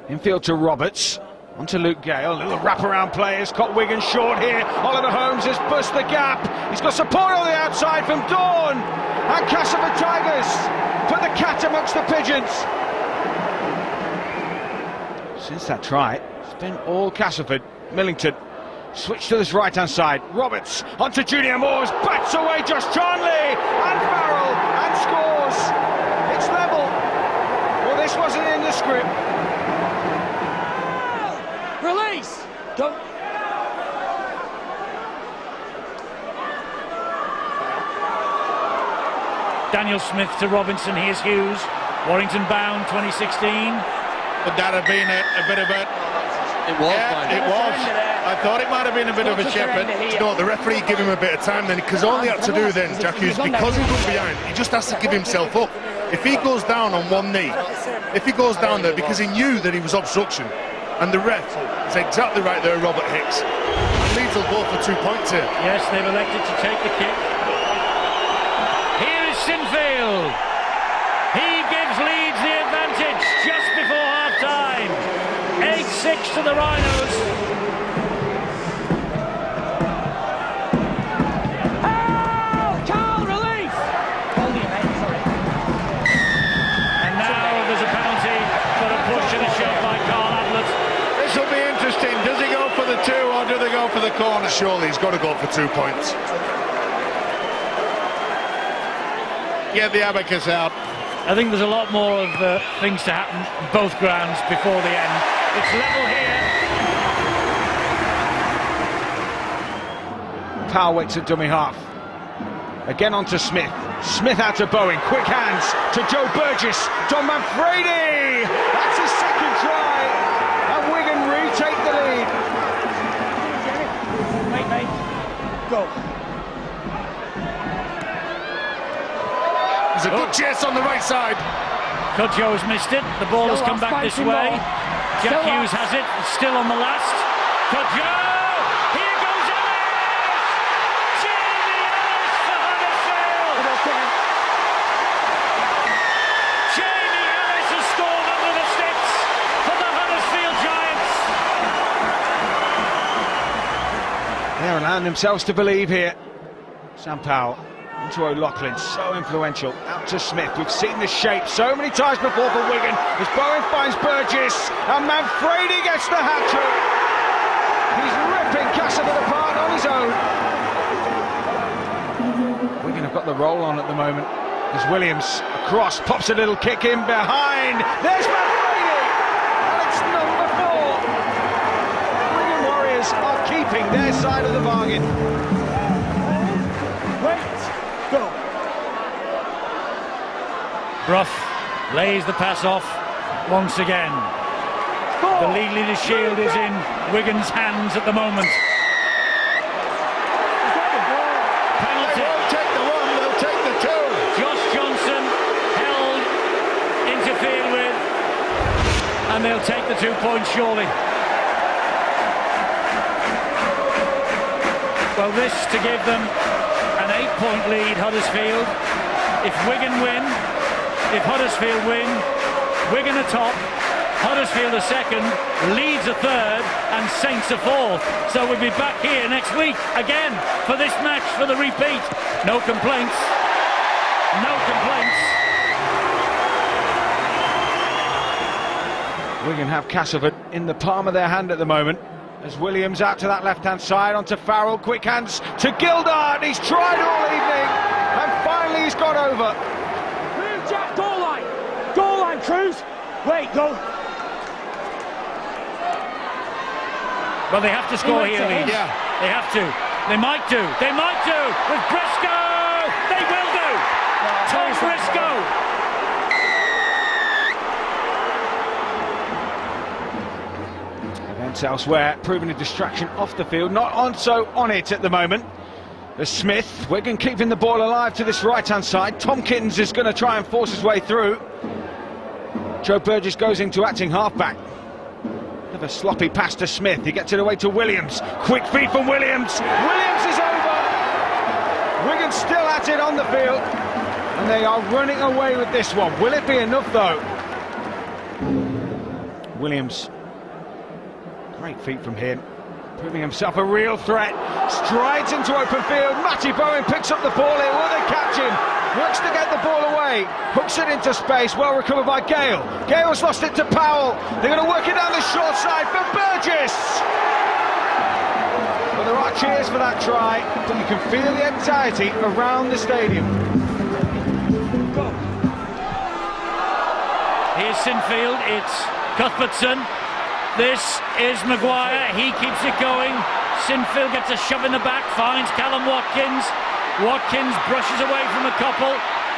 Infield to Roberts. On to Luke Gale. A little wraparound play has caught Wigan short here. Oliver Holmes has burst the gap. He's got support on the outside from Dawn. And Castleford Tigers put the cat amongst the pigeons. Since that try, it's been all Castleford. Millington switch to this right-hand side. Roberts onto Junior Moores, bats away Josh Charnley, and Farrell, and scores. It's level. Well, this wasn't in the script. Release. Go. Daniel Smith to Robinson. Here's Hughes. Warrington bound 2016. But that had been a bit of a... It was, it was. I thought it might have been a bit of a shepherd. You know, the referee gave him a bit of time then, because all he had to do then, Jackie, is because he was behind, he just has to give himself up. If he goes down on one knee, if he goes down there, because he knew that he was obstruction, and the ref is exactly right there, Robert Hicks. And Leeds will go for 2 points here. Yes, they've elected to take the kick. Here is Sinfield. He gives Leeds the advantage just before half-time. 8-6 to the Rhinos. Carl, release. And now there's a penalty for a push and a shove by Carl Ablett. This will be interesting. Does he go for the 2 or do they go for the corner? Surely he's got to go for 2 points. Get the abacus out. I think there's a lot more of things to happen both grounds before the end. It's level here. Powell waits at dummy half. Again on to Smith. Smith out to Bowen. Quick hands to Joe Burgess. Don Manfredi. That's his second try. And Wigan retake the lead. Mate. Go. There's a good chase on the right side. Cudjoe has missed it. The ball has come back this way. Jack Hughes has it. It's still on the last. Cudjoe! Here goes Ellis! Jamie Ellis for Huddersfield! Jamie Ellis has scored under the sticks for the Huddersfield Giants. They're allowing themselves to believe here. Sam Powell. Into O'Loughlin, so influential. Out to Smith. We've seen the shape so many times before for Wigan. As Bowen finds Burgess, and Manfredi gets the hat-trick. He's ripping Castleford apart on his own. Wigan have got the roll on at the moment. As Williams across, pops a little kick in behind. There's Manfredi, and it's number 4. Wigan Warriors are keeping their side of the bargain. Go. Brough lays the pass off once again. The league leaders' shield is in Wigan's hands at the moment. Penalty. They won't take the one, they'll take the two. Josh Johnson held, interfered with, and they'll take the 2 points surely. Well, this to give them an 8-point lead, Huddersfield. If Wigan win, if Huddersfield win, Wigan are top, Huddersfield are second, Leeds are third, and Saints are fourth. So we'll be back here next week again for this match, for the repeat. No complaints. No complaints. Wigan have Castleford in the palm of their hand at the moment. As Williams out to that left-hand side, onto Farrell, quick hands to Gildart. He's tried all evening, and finally he's got over. Move, Jack, goal line. Goal line, Cruz. Wait, go. Well, they have to score here, Leeds. Yeah. They have to. They might do. They might do. With Briscoe! They will do! Tom Briscoe! Events elsewhere, proving a distraction off the field. Not on it at the moment. There's Smith. Wigan keeping the ball alive to this right-hand side. Tompkins is going to try and force his way through. Joe Burgess goes into acting halfback. A sloppy pass to Smith. He gets it away to Williams. Quick feed from Williams. Williams is over. Wigan still at it on the field, and they are running away with this one. Will it be enough though? Williams, great feet from him, proving himself a real threat. Strides into open field. Matty Bowen picks up the ball here. Will they catch him? Works to get the ball away, hooks it into space, well recovered by Gale. Gale's lost it to Powell. They're going to work it down the short side for Burgess. Well, there are cheers for that try, but you can feel the anxiety around the stadium. Here's Sinfield, it's Cuthbertson. This is Maguire, he keeps it going. Sinfield gets a shove in the back, finds Callum Watkins. Watkins brushes away from a couple,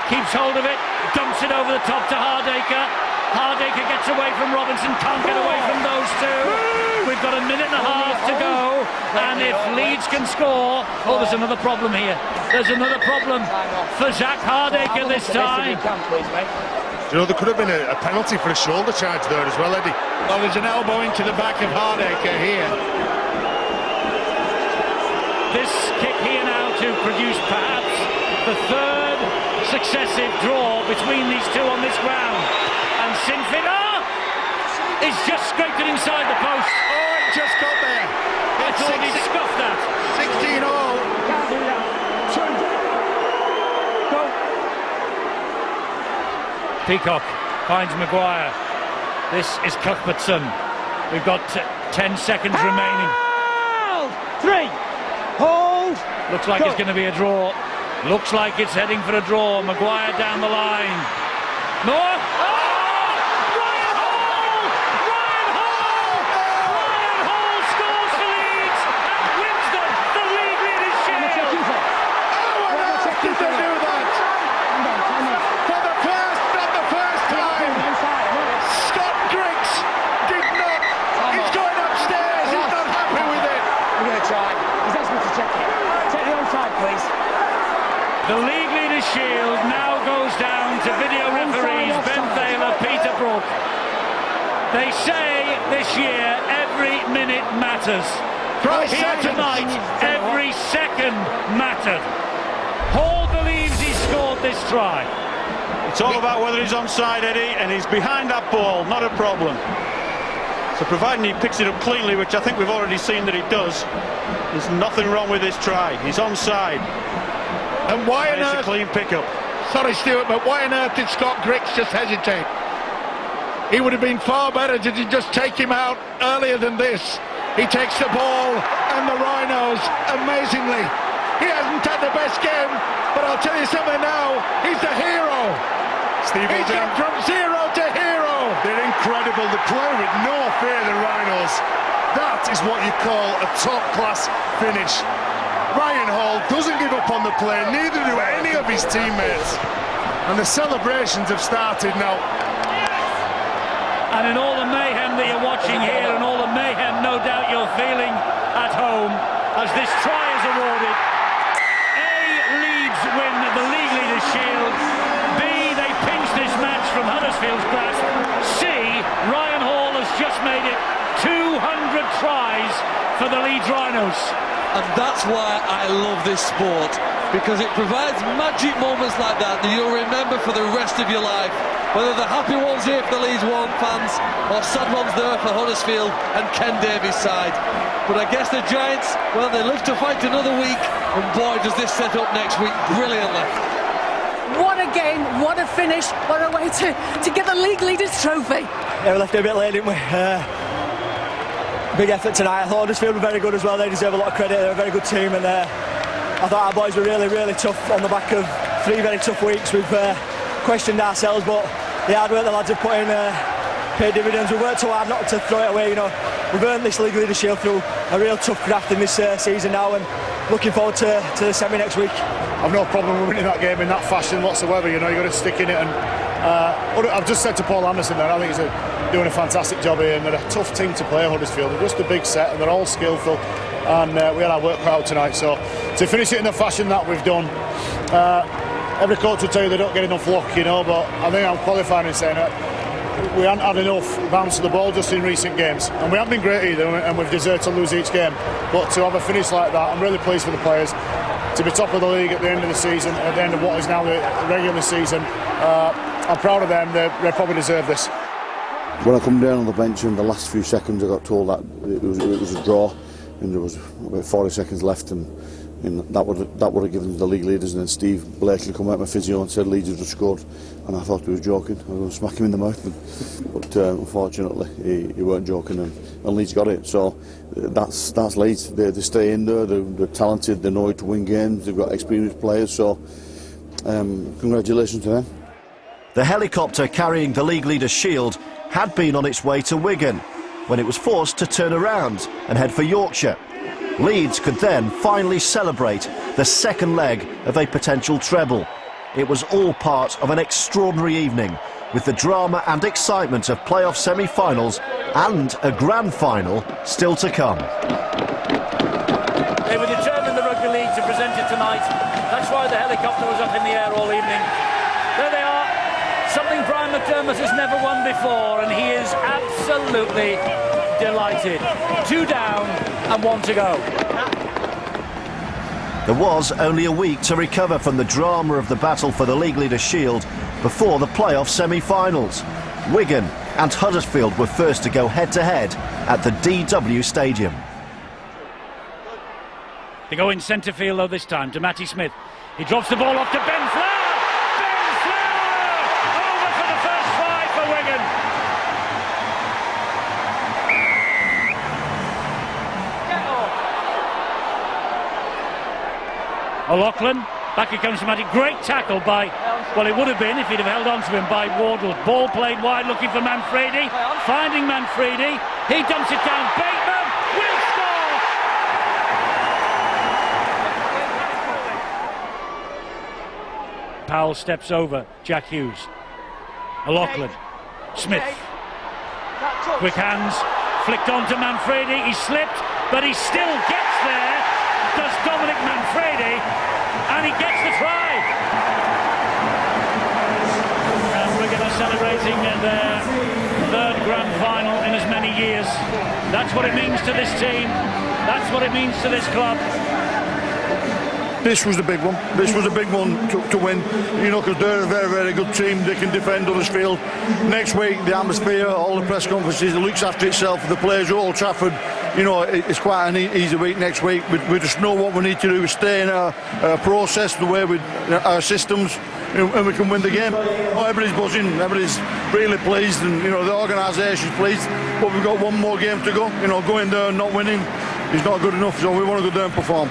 keeps hold of it, dumps it over the top to Hardaker. Hardaker gets away from Robinson, can't get away from those two. We've got a minute and a half to go, and if Leeds can score, oh, there's another problem here. There's another problem for Zach Hardaker this time. You know, there could have been a penalty for a shoulder charge there as well, Eddie. Well, there's an elbow into the back of Hardaker here. This kick here now to produce perhaps the third successive draw between these two on this ground. And Sinfield is just scraped it inside the post. Oh, it just got there. I thought he'd scuffed that. 16 all. Can't do that. Go. Peacock finds Maguire. This is Cuthbertson. We've got 10 seconds remaining. 3. Hold. Looks like it's going to be a draw. Looks like it's heading for a draw. Maguire down the line. More. Oh! Ryan Hall! Ryan Hall! Ryan Hall scores for Leeds and wins them the league leaders' shield. How on earth did they do that? For the first time, Scott Griggs did not. He's going upstairs. He's not happy with it. We're going to try. He's asked me to check it. Take the onside, please. The league leaders' shield now goes down to video referees Ben Thaler, Peter Brook. They say this year every minute matters. Here tonight, every second mattered. Hall believes he scored this try. It's all about whether he's onside, Eddie, and he's behind that ball, not a problem. So providing he picks it up cleanly, which I think we've already seen that he does, there's nothing wrong with this try. He's onside. And why on it's earth? a clean pickup. Sorry, Stuart, but why on earth did Scott Griggs just hesitate? He would have been far better to just take him out earlier than this. He takes the ball and the Rhinos, amazingly. He hasn't had the best game, but I'll tell you something now, he's the hero. Steve, He's gone from zero to hero. They're incredible. They play with no fear, the Rhinos. That is what you call a top-class finish. Ryan Hall doesn't give up on the play, neither do any of his teammates. And the celebrations have started now. And in all the mayhem that you're watching here, and all the mayhem no doubt you're feeling at home, as this try is awarded, A, Leeds win the League Leaders' Shield, B, they pinch this match from Huddersfield's grasp, C, Ryan Hall has just made it 200 tries for the Leeds Rhinos. And that's why I love this sport, because it provides magic moments like that you'll remember for the rest of your life. Whether the happy ones here for the Leeds fans or sad ones there for Huddersfield and Ken Davies' side. But I guess the Giants, well, they live to fight another week, and boy does this set up next week brilliantly. What a game, what a finish, what a way to get the League Leaders trophy. Yeah, we left it a bit late, didn't we? Big effort tonight. I thought Huddersfield were very good as well. They deserve a lot of credit. They're a very good team, and I thought our boys were really, really tough on the back of 3 very tough weeks. We've questioned ourselves, but the hard work the lads have put in paid dividends. We've worked so hard not to throw it away. You know, we've earned this League Leaders' Shield through a real tough graft in this season now, and looking forward to the semi next week. I've no problem with winning that game in that fashion whatsoever. You know, you've got to stick in it. And I've just said to Paul Anderson there, I think he's doing a fantastic job here, and they're a tough team to play, Huddersfield. They're just a big set, and they're all skillful. And we had our work cut out tonight. So to finish it in the fashion that we've done, every coach will tell you they don't get enough luck, you know. But I think I'm qualifying in saying that we haven't had enough bounce of the ball just in recent games, and we haven't been great either, and we've deserved to lose each game. But to have a finish like that, I'm really pleased for the players. To be top of the league at the end of the season, at the end of what is now the regular season, I'm proud of them. They probably deserve this. When I come down on the bench in the last few seconds, I got told that it was a draw, and there was about 40 seconds left, and that would have given the League Leaders. And then Steve Blakely come out my physio and said Leeds had just scored, and I thought he was joking. I was going to smack him in the mouth, but unfortunately he weren't joking, and Leeds got it. So that's Leeds. They stay in there. They're talented. They know how to win games. They've got experienced players. So congratulations to them. The helicopter carrying the League Leaders' Shield had been on its way to Wigan when it was forced to turn around and head for Yorkshire. Leeds could then finally celebrate the second leg of a potential treble. It was all part of an extraordinary evening, with the drama and excitement of playoff semi-finals and a grand final still to come. They were determined, the Rugby League, to present it tonight. That's why the helicopter was up in the air all evening. There they are, something Brian McDermott has never won before, and he is absolutely delighted. 2 down and 1 to go. There was only a week to recover from the drama of the battle for the League Leaders' Shield before the playoff semi-finals. Wigan and Huddersfield were first to go head-to-head at the DW Stadium. They go in centre field though this time to Matty Smith. He drops the ball off to Ben Flower. Ben Flower over for the first try for Wigan. O'Loughlin, back it comes to Matty. Great tackle by, well, it would have been if he'd have held on to him, by Wardle. Ball played wide, looking for Manfredi. Finding Manfredi. He dumps it down. Bateman will score! Powell steps over Jack Hughes. O'Loughlin. Smith. Quick hands. Flicked on to Manfredi. He slipped, but he still gets there. Does Dominic Manfredi, and he gets the try. And Wigan are celebrating their third grand final in as many years. That's what it means to this team. That's what it means to this club. This was the big one. This was a big one to win, you know, because they're a very, very good team. They can defend Huddersfield. Next week, the atmosphere, all the press conferences, it looks after itself. The players at Old Trafford, you know, it's quite an easy week next week. We just know what we need to do. We stay in our process, the way with our systems, and we can win the game. Everybody's buzzing, everybody's really pleased, and you know the organisation's pleased. But we've got one more game to go. You know, going there and not winning is not good enough. So we want to go there and perform.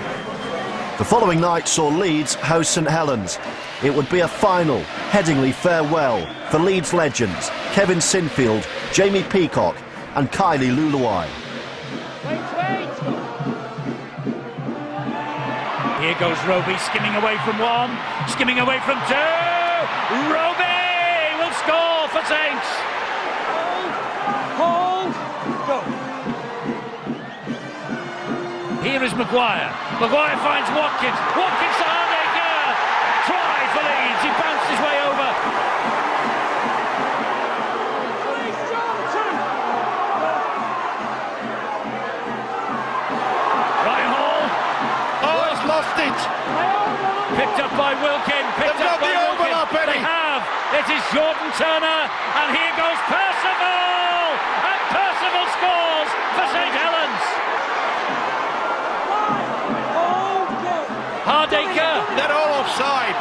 The following night saw Leeds host St Helens. It would be a final Headingley farewell for Leeds legends Kevin Sinfield, Jamie Peacock and Kylie Luluai. Here goes Roby, skimming away from 1, skimming away from 2. Roby will score for Saints. Here is Maguire. Maguire finds Watkins. Watkins to Hardaker. Try for Leeds. He bounced his way over. Ryan Hall. Oh, he's lost it. Picked up by Wilkin. Picked They've up got by the Wilkin. overlap, Eddie. They have. It is Jordan Turner. And here goes Percival. And Percival scores for St Helens. Hardaker. They're all offside.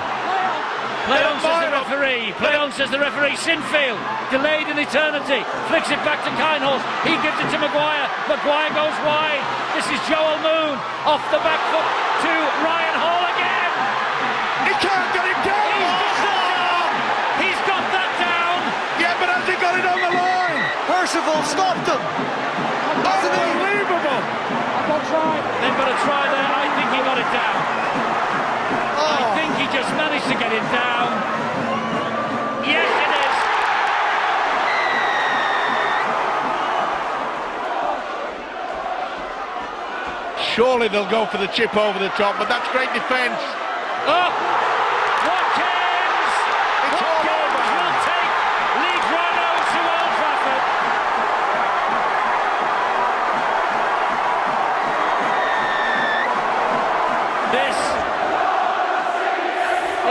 Play on, says the referee. Play on, says the referee. Sinfield, delayed in eternity. Flicks it back to Kindhorst. He gives it to Maguire. Maguire goes wide. This is Joel Moon. Off the back foot to Ryan Hall again. He can't get it down. He's got that down. Yeah, but has he got it on the line? Percival stopped him. Unbelievable. They've got a try there. I think he got it down. I think he just managed to get it down. Yes, it is. Surely they'll go for the chip over the top, but that's great defence. Oh! Watkins! It's all over. Will take Leeds Rhinos to Old Trafford. This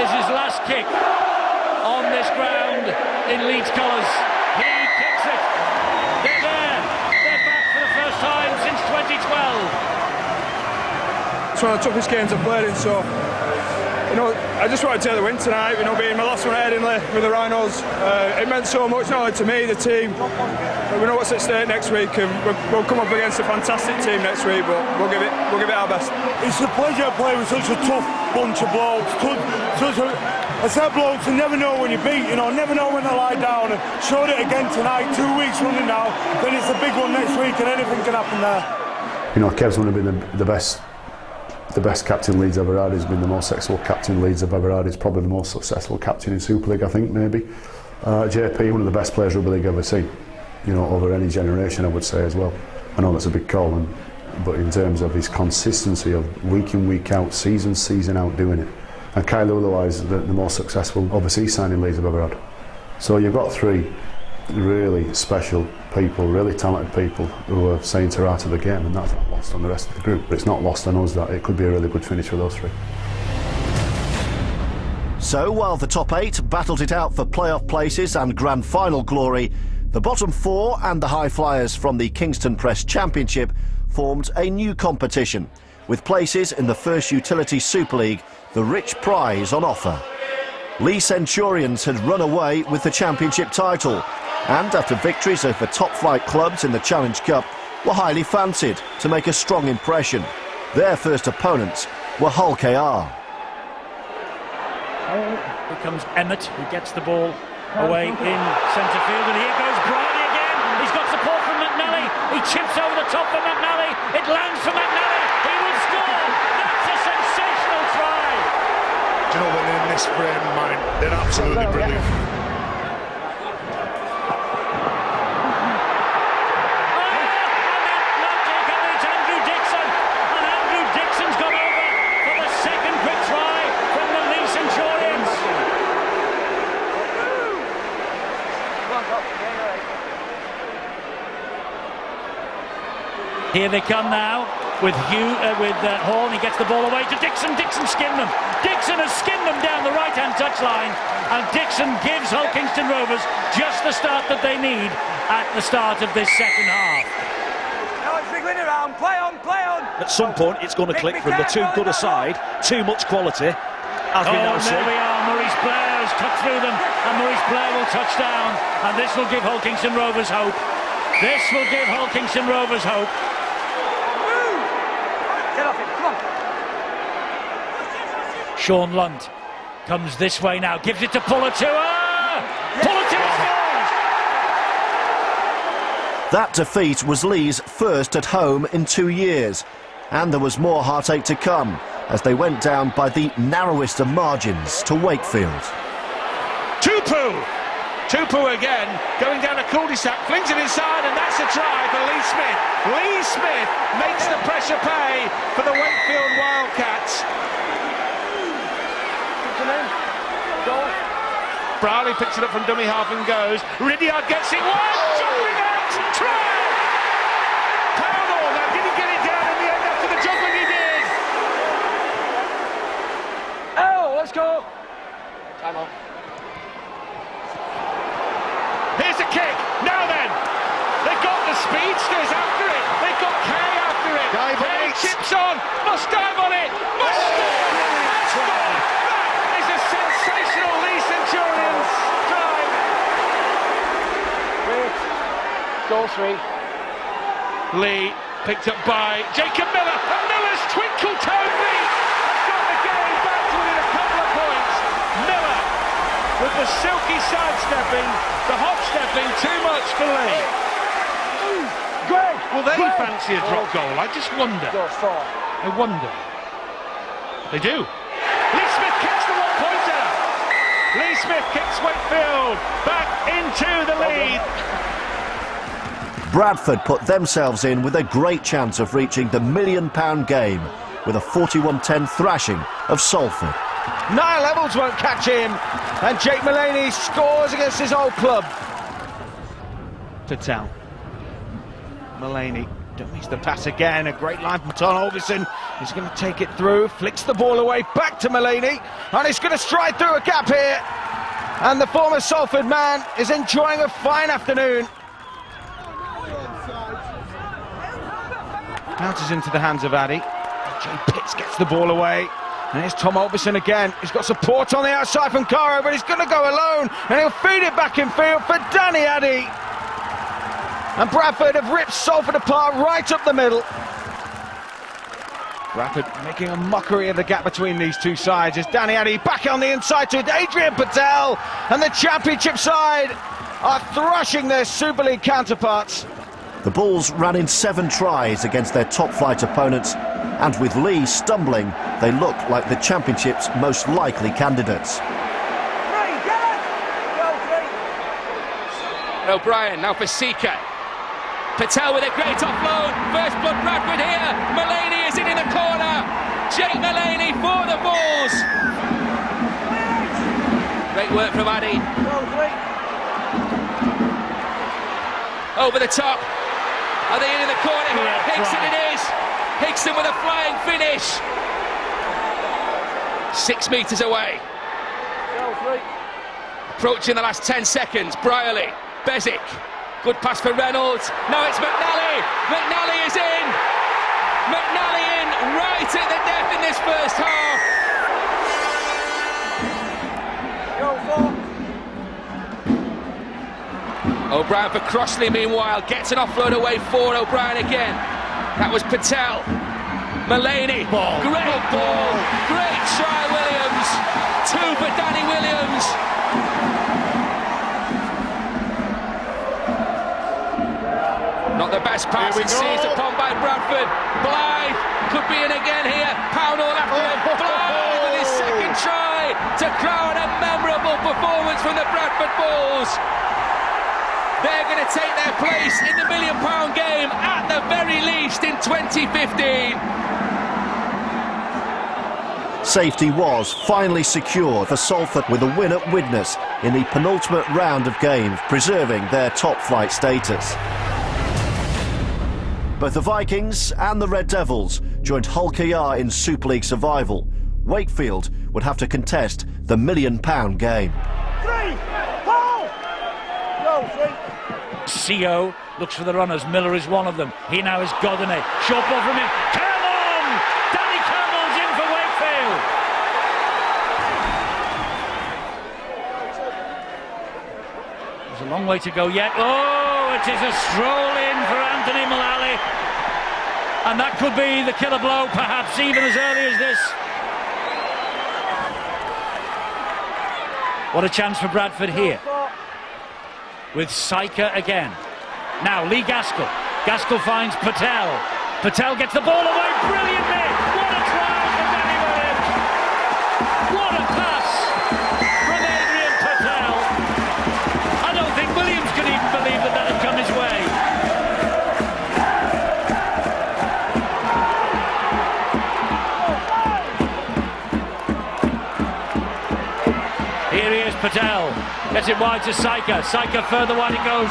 is his last kick on this ground in Leeds colours. He kicks it. They're there. They're back for the first time since 2012. It's one of the toughest games I've played in, so I just wanted to take the win tonight, being my last one at Headingley with the Rhinos. It meant so much, not only to me, the team. We know what's at stake next week, and we'll come up against a fantastic team next week, but we'll give it our best. It's a pleasure to play with such a tough bunch of blokes, such a set of blokes who never know when you beat, never know when to lie down, and showed it again tonight, 2 weeks running now, then it's a big one next week and anything can happen there. Kev's one of the best captain Leeds ever had. He's been the most successful captain Leeds have ever had. He's probably the most successful captain in Super League, I think, maybe. JP, one of the best players Rugby League ever seen, over any generation, I would say as well. I know that's a big call, but in terms of his consistency of week in, week out, season out doing it. And Kyle Uluwai is the most successful overseas signing Leeds have ever had. So you've got three really special people, really talented people who are saying ta-ra to the game, and that's not lost on the rest of the group. But it's not lost on us that it could be a really good finish for those three. So while the top 8 battled it out for playoff places and grand final glory, the bottom 4 and the high flyers from the Kingston Press Championship formed a new competition, with places in the First Utility Super League, the rich prize on offer. Lee Centurions had run away with the championship title, and after victories over top-flight clubs in the Challenge Cup, were highly fancied to make a strong impression. Their first opponents were Hull KR. Here comes Emmett, who gets the ball away in centre field, and here goes Briley again. He's got support from McNally. He chips over the top for McNally. It lands for McNally. He will score. That's a sensational try. Do you know, when they're in this frame of mind, they're absolutely brilliant. Here they come now with Horn. He gets the ball away to Dixon. Dixon skimmed them. Dixon has skimmed them down the right-hand touchline, and Dixon gives Hull Kingston Rovers just the start that they need at the start of this second half. At some point, it's going to click from the too good a side, too much quality. As we now see. There we are. Maurice Blair has cut through them, and Maurice Blair will touch down, and this will give Hull Kingston Rovers hope. This will give Hull Kingston Rovers hope. Sean Lunt comes this way now, gives it to Pulatua! Pulatua scores! That defeat was Lee's first at home in 2 years, and there was more heartache to come as they went down by the narrowest of margins to Wakefield. Tupu! Tupu again, going down a cul-de-sac, flings it inside, and that's a try for Lee Smith. Lee Smith makes the pressure pay for the Wakefield Wildcats. Browley picks it up from dummy half and goes. Ridyard gets it. Juggling out! Try! Pownall now didn't get it down in the end after the juggling he did. Oh, let's go. Time on. Here's a kick. Now then, they've got the speedsters after it. They've got Kay after it. Kay chips on. Must dive on it. Must dive. That is a sensational Lee Centurions drive. Goal 3. Lee picked up by Jacob Miller. And Miller's twinkle-toed knee has got the game back to within a couple of points. Miller with the silky sidestepping, the hop-stepping, too much for Lee. Greg! Will they fancy a drop goal? I just wonder. I wonder. They do. Lee Smith kicks the one-pointer. Lee Smith kicks Wakefield back into the lead. Bradford put themselves in with a great chance of reaching the £1 million game with a 41-10 thrashing of Salford. Niall Levels won't catch him, and Jake Mullaney scores against his old club. Patel. Mullaney dummies the pass again. A great line from Tom Olgerson. He's going to take it through, flicks the ball away, back to Mullaney, and he's going to stride through a gap here. And the former Salford man is enjoying a fine afternoon. Bounces into the hands of Addy. Jay Pitts gets the ball away. And here's Tom Olgerson again. He's got support on the outside from Caro, but he's going to go alone. And he'll feed it back in field for Danny Addy. And Bradford have ripped Salford apart right up the middle. Bradford making a mockery of the gap between these two sides as Danny Addy back on the inside to Adrian Patel. And the championship side are thrashing their Super League counterparts. The Bulls ran in 7 tries against their top-flight opponents, and with Lee stumbling, they look like the Championship's most likely candidates. O'Brien now for Sika. Patel with a great offload. First blood Bradford here. Mullaney is in the corner. Jake Mullaney for the Bulls. Great work from Addy. Over the top. Are they in the corner here? Hickson it is. Hickson with a flying finish. 6 metres away. Approaching the last 10 seconds. Brierley, Bezic. Good pass for Reynolds. Now it's McNally. McNally is in. McNally in right at the death in this first half. O'Brien for Crossley, meanwhile, gets an offload away for O'Brien again. That was Patel. Mullaney, great ball, great try Williams. 2 for Danny Williams. Not the best pass, it's seized upon by Bradford. Blythe could be in again here. Pownall after him. Blythe with his second try to crown a memorable performance from the Bradford Bulls. They're going to take their place in the £1 million game, at the very least in 2015. Safety was finally secured for Salford with a win at Widnes in the penultimate round of games, preserving their top-flight status. Both the Vikings and the Red Devils joined Hull KR in Super League survival. Wakefield would have to contest the £1 million game. CO looks for the runners. Miller is one of them. He now has Godinay. Short ball from him. Cameron! Danny Cameron's in for Wakefield. There's a long way to go yet. Oh, it is a stroll in for Anthony Mullally. And that could be the killer blow, perhaps even as early as this. What a chance for Bradford here. With Sika again. Now Lee Gaskell. Gaskell finds Patel. Patel gets the ball away brilliantly. What a try from Danny Williams. What a pass from Adrian Patel. Patel gets it wide to Saika. Saika further wide it goes.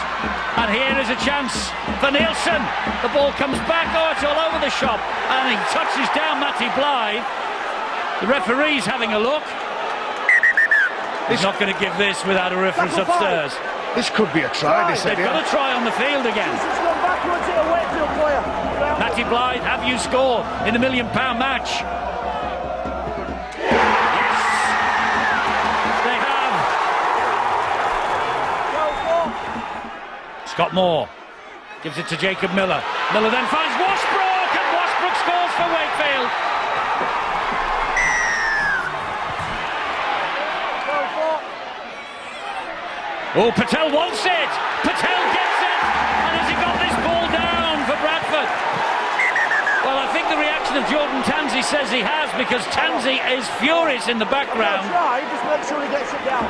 And here is a chance for Nielsen. The ball comes back. Oh, it's all over the shop. And he touches down Matty Blythe. The referee's having a look. He's not going to give this without a reference upstairs. This could be a try. They've got a try on the field again. Matty Blythe, have you scored in the £1 million match? Yes, they have. Scott Moore gives it to Jacob Miller. Miller then finds Washbrook, and Washbrook scores for Wakefield. Oh, Patel wants it! Patel gets it! And has he got this ball down for Bradford? Well, I think the reaction of Jordan Tansey says he has, because Tansey is furious in the background. Just make sure he gets it down.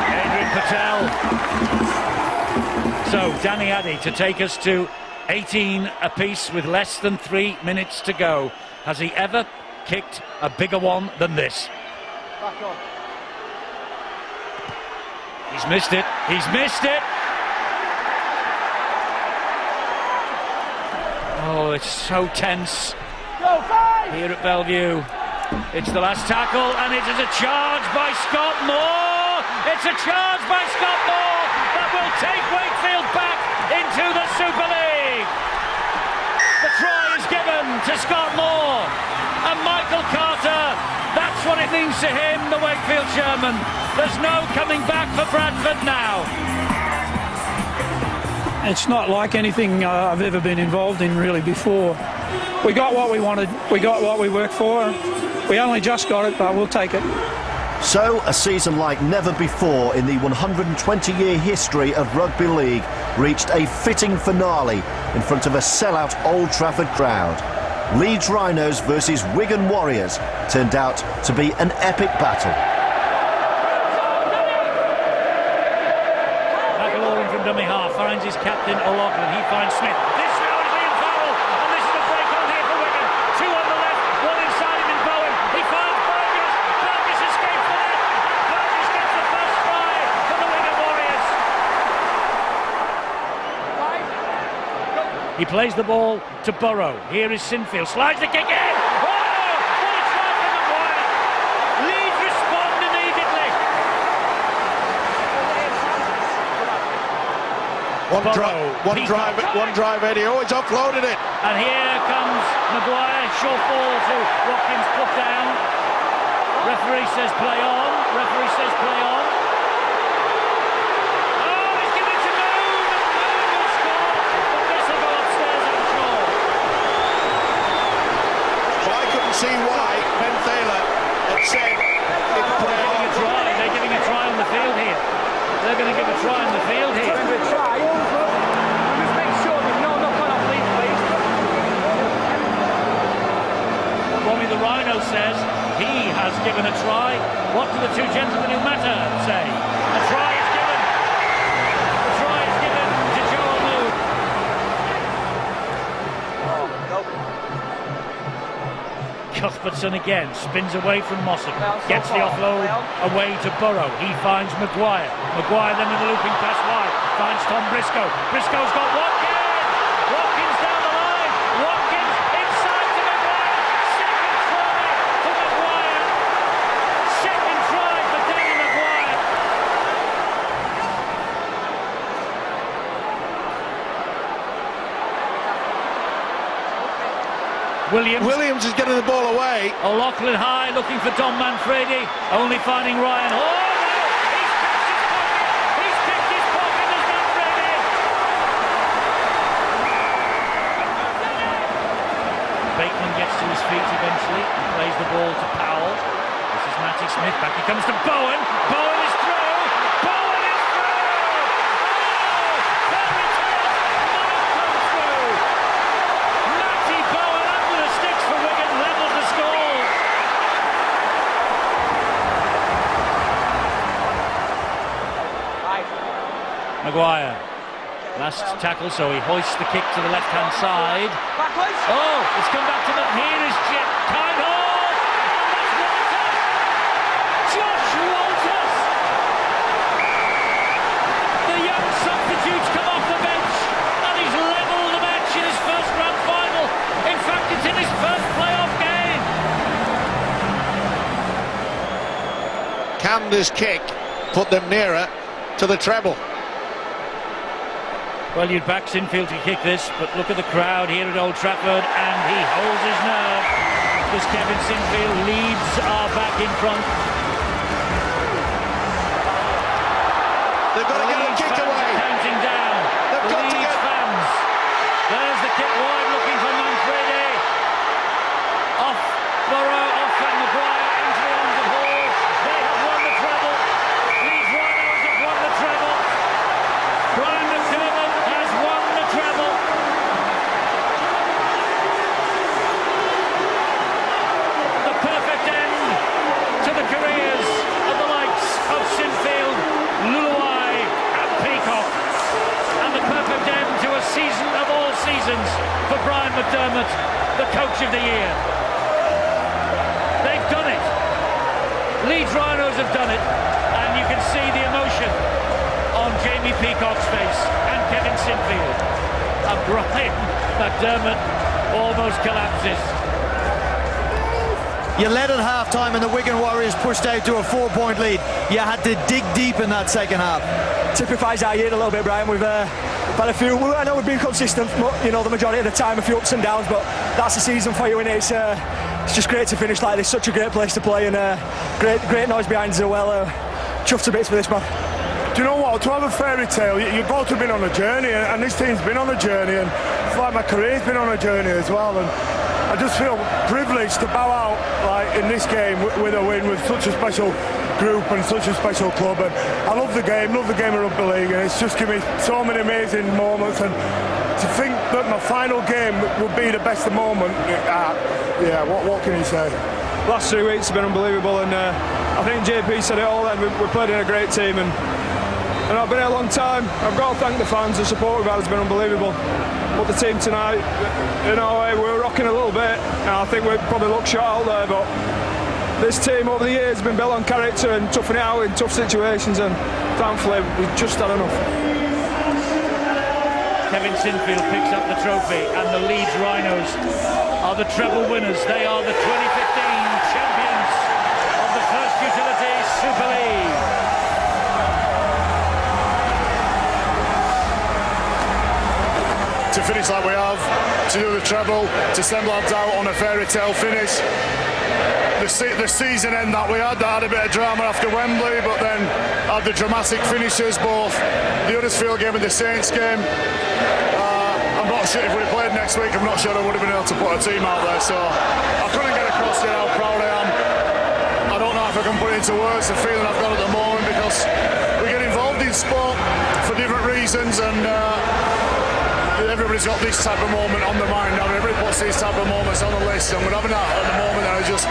Adrian Patel. So, Danny Addy to take us to 18 apiece with less than 3 minutes to go. Has he ever kicked a bigger one than this? Back on. He's missed it. He's missed it. Oh, it's so tense here at Bellevue. It's the last tackle, and it is a charge by Scott Moore. It's a charge by Scott Moore that will take Wakefield back into the Super League. The try is given to Scott Moore, and Michael Carter. That's what it means to him, the Wakefield Sherman. There's no coming back for Bradford now. It's not like anything I've ever been involved in really before. We got what we wanted, we got what we worked for. We only just got it, but we'll take it. So, a season like never before in the 120-year history of Rugby League reached a fitting finale in front of a sellout Old Trafford crowd. Leeds Rhinos versus Wigan Warriors turned out to be an epic battle. McIlaurin from dummy half finds his captain O'Loughlin. He finds Smith. This now is Liam Farrell, and this is a break on here for Wigan. Two on the left, one inside him in Bowen. He finds Burgess. Burgess escapes the net. Burgess gets the first try for the Wigan Warriors. He plays the ball to Burrow. Here is Sinfield. Slides the kick in. Oh, what a try from Maguire. Leeds respond immediately. One drive, Eddie. Oh, it's offloaded it. And here comes Maguire. Short ball to Watkins, put down. Referee says play on. Referee says play on. Oh, he's given it to Moon. Moon will score. But this will go upstairs, I'm sure. Well, I couldn't see why Ben Thaler had said it play on. They're giving a try on the field here. They're going to give a try on the field here. Just make sure there's no knock on off Leeds, please. Robbie the Rhino says he has given a try. What do the two gentlemen who matter say? A try is given. A try is given to Joel Moon. Cuthbertson again spins away from Mossop, gets the offload away to Burrow. He finds Maguire. Maguire then with a looping pass wide, finds Tom Briscoe. Briscoe's got Watkins. Watkins down the line. Watkins inside to Maguire. Second try for Maguire. Second try for Danny Maguire. Williams is getting the ball away. O'Loughlin high, looking for Don Manfredi, only finding Ryan. Oh, no! He's picked his pocket! As Manfredi! Bateman gets to his feet eventually and plays the ball to Powell. This is Matty Smith, back he comes to Bowen. Bowen is through! Bowen is through! Oh! Fairy tale! Mike comes through! Matty Bowen under the sticks for Wigan, levels the score! Maguire, last tackle, so he hoists the kick to the left-hand side. Oh, it's come back to them. Here is Kyle Hall, and that's Walter. Josh Walter Canda's kick put them nearer to the treble. Well, you'd back Sinfield to kick this, but look at the crowd here at Old Trafford, and he holds his nerve because Kevin Sinfield leads are back in front. They've got to get a kick away. Counting down. They've got to get fans. There's the kick wide, looking for Manfredi. Off Burrow, off Van Maguire, into the arms of Hall. They have won the treble. Leeds Rhinos have won the treble. Brian McDermott has won the treble. The perfect end to the careers of the likes of Sinfield, Luluai and Peacock. And the perfect end to a season of all seasons for Brian McDermott, the coach of the year. They've done it. Leeds Rhinos have done it. And you can see the emotion on Jamie Peacock's face and Kevin Sinfield. And Brian McDermott almost collapses. You led at half-time and the Wigan Warriors pushed out to a 4-point lead. You had to dig deep in that second half. Typifies our year a little bit, Brian. We've had a few. I know we've been consistent, the majority of the time, a few ups and downs, but that's the season for you, and it's just great to finish like this. Such a great place to play, and great noise behind us as well. Chuffed to bits for this, man. Do you know what? To have a fairy tale, you've both been on a journey, and this team's been on a journey, and it's like my career's been on a journey as well. And I just feel privileged to bow out like in this game with a win with such a special group and such a special club. And I love the game of rugby league, and it's just given me so many amazing moments. And to think that my final game would be the best moment, what can you say? Last 3 weeks have been unbelievable, and I think JP said it all then. We played in a great team, and I've been here a long time. I've got to thank the fans. The support we've had has been unbelievable. But the team tonight, we were rocking a little bit, and I think we probably looked short out there, but this team over the years has been built on character and toughing it out in tough situations, and thankfully we've just had enough. Kevin Sinfield picks up the trophy, and the Leeds Rhinos are the treble winners. They are the 2015 champions of the First Utility Super League. To finish like we have, to do the treble, to send lads out on a fairy tale finish. The season end that we had, that had a bit of drama after Wembley, but then had the dramatic finishes, both the Huddersfield game and the Saints game. I'm not sure if we played next week, I'm not sure I would have been able to put a team out there, so I couldn't get across yet how proud I am. I don't know if I can put it into words, the feeling I've got at the moment, because we get involved in sport for different reasons, and everybody's got this type of moment on the mind now. Everybody puts these type of moments on the list, and we're having that at the moment, and I just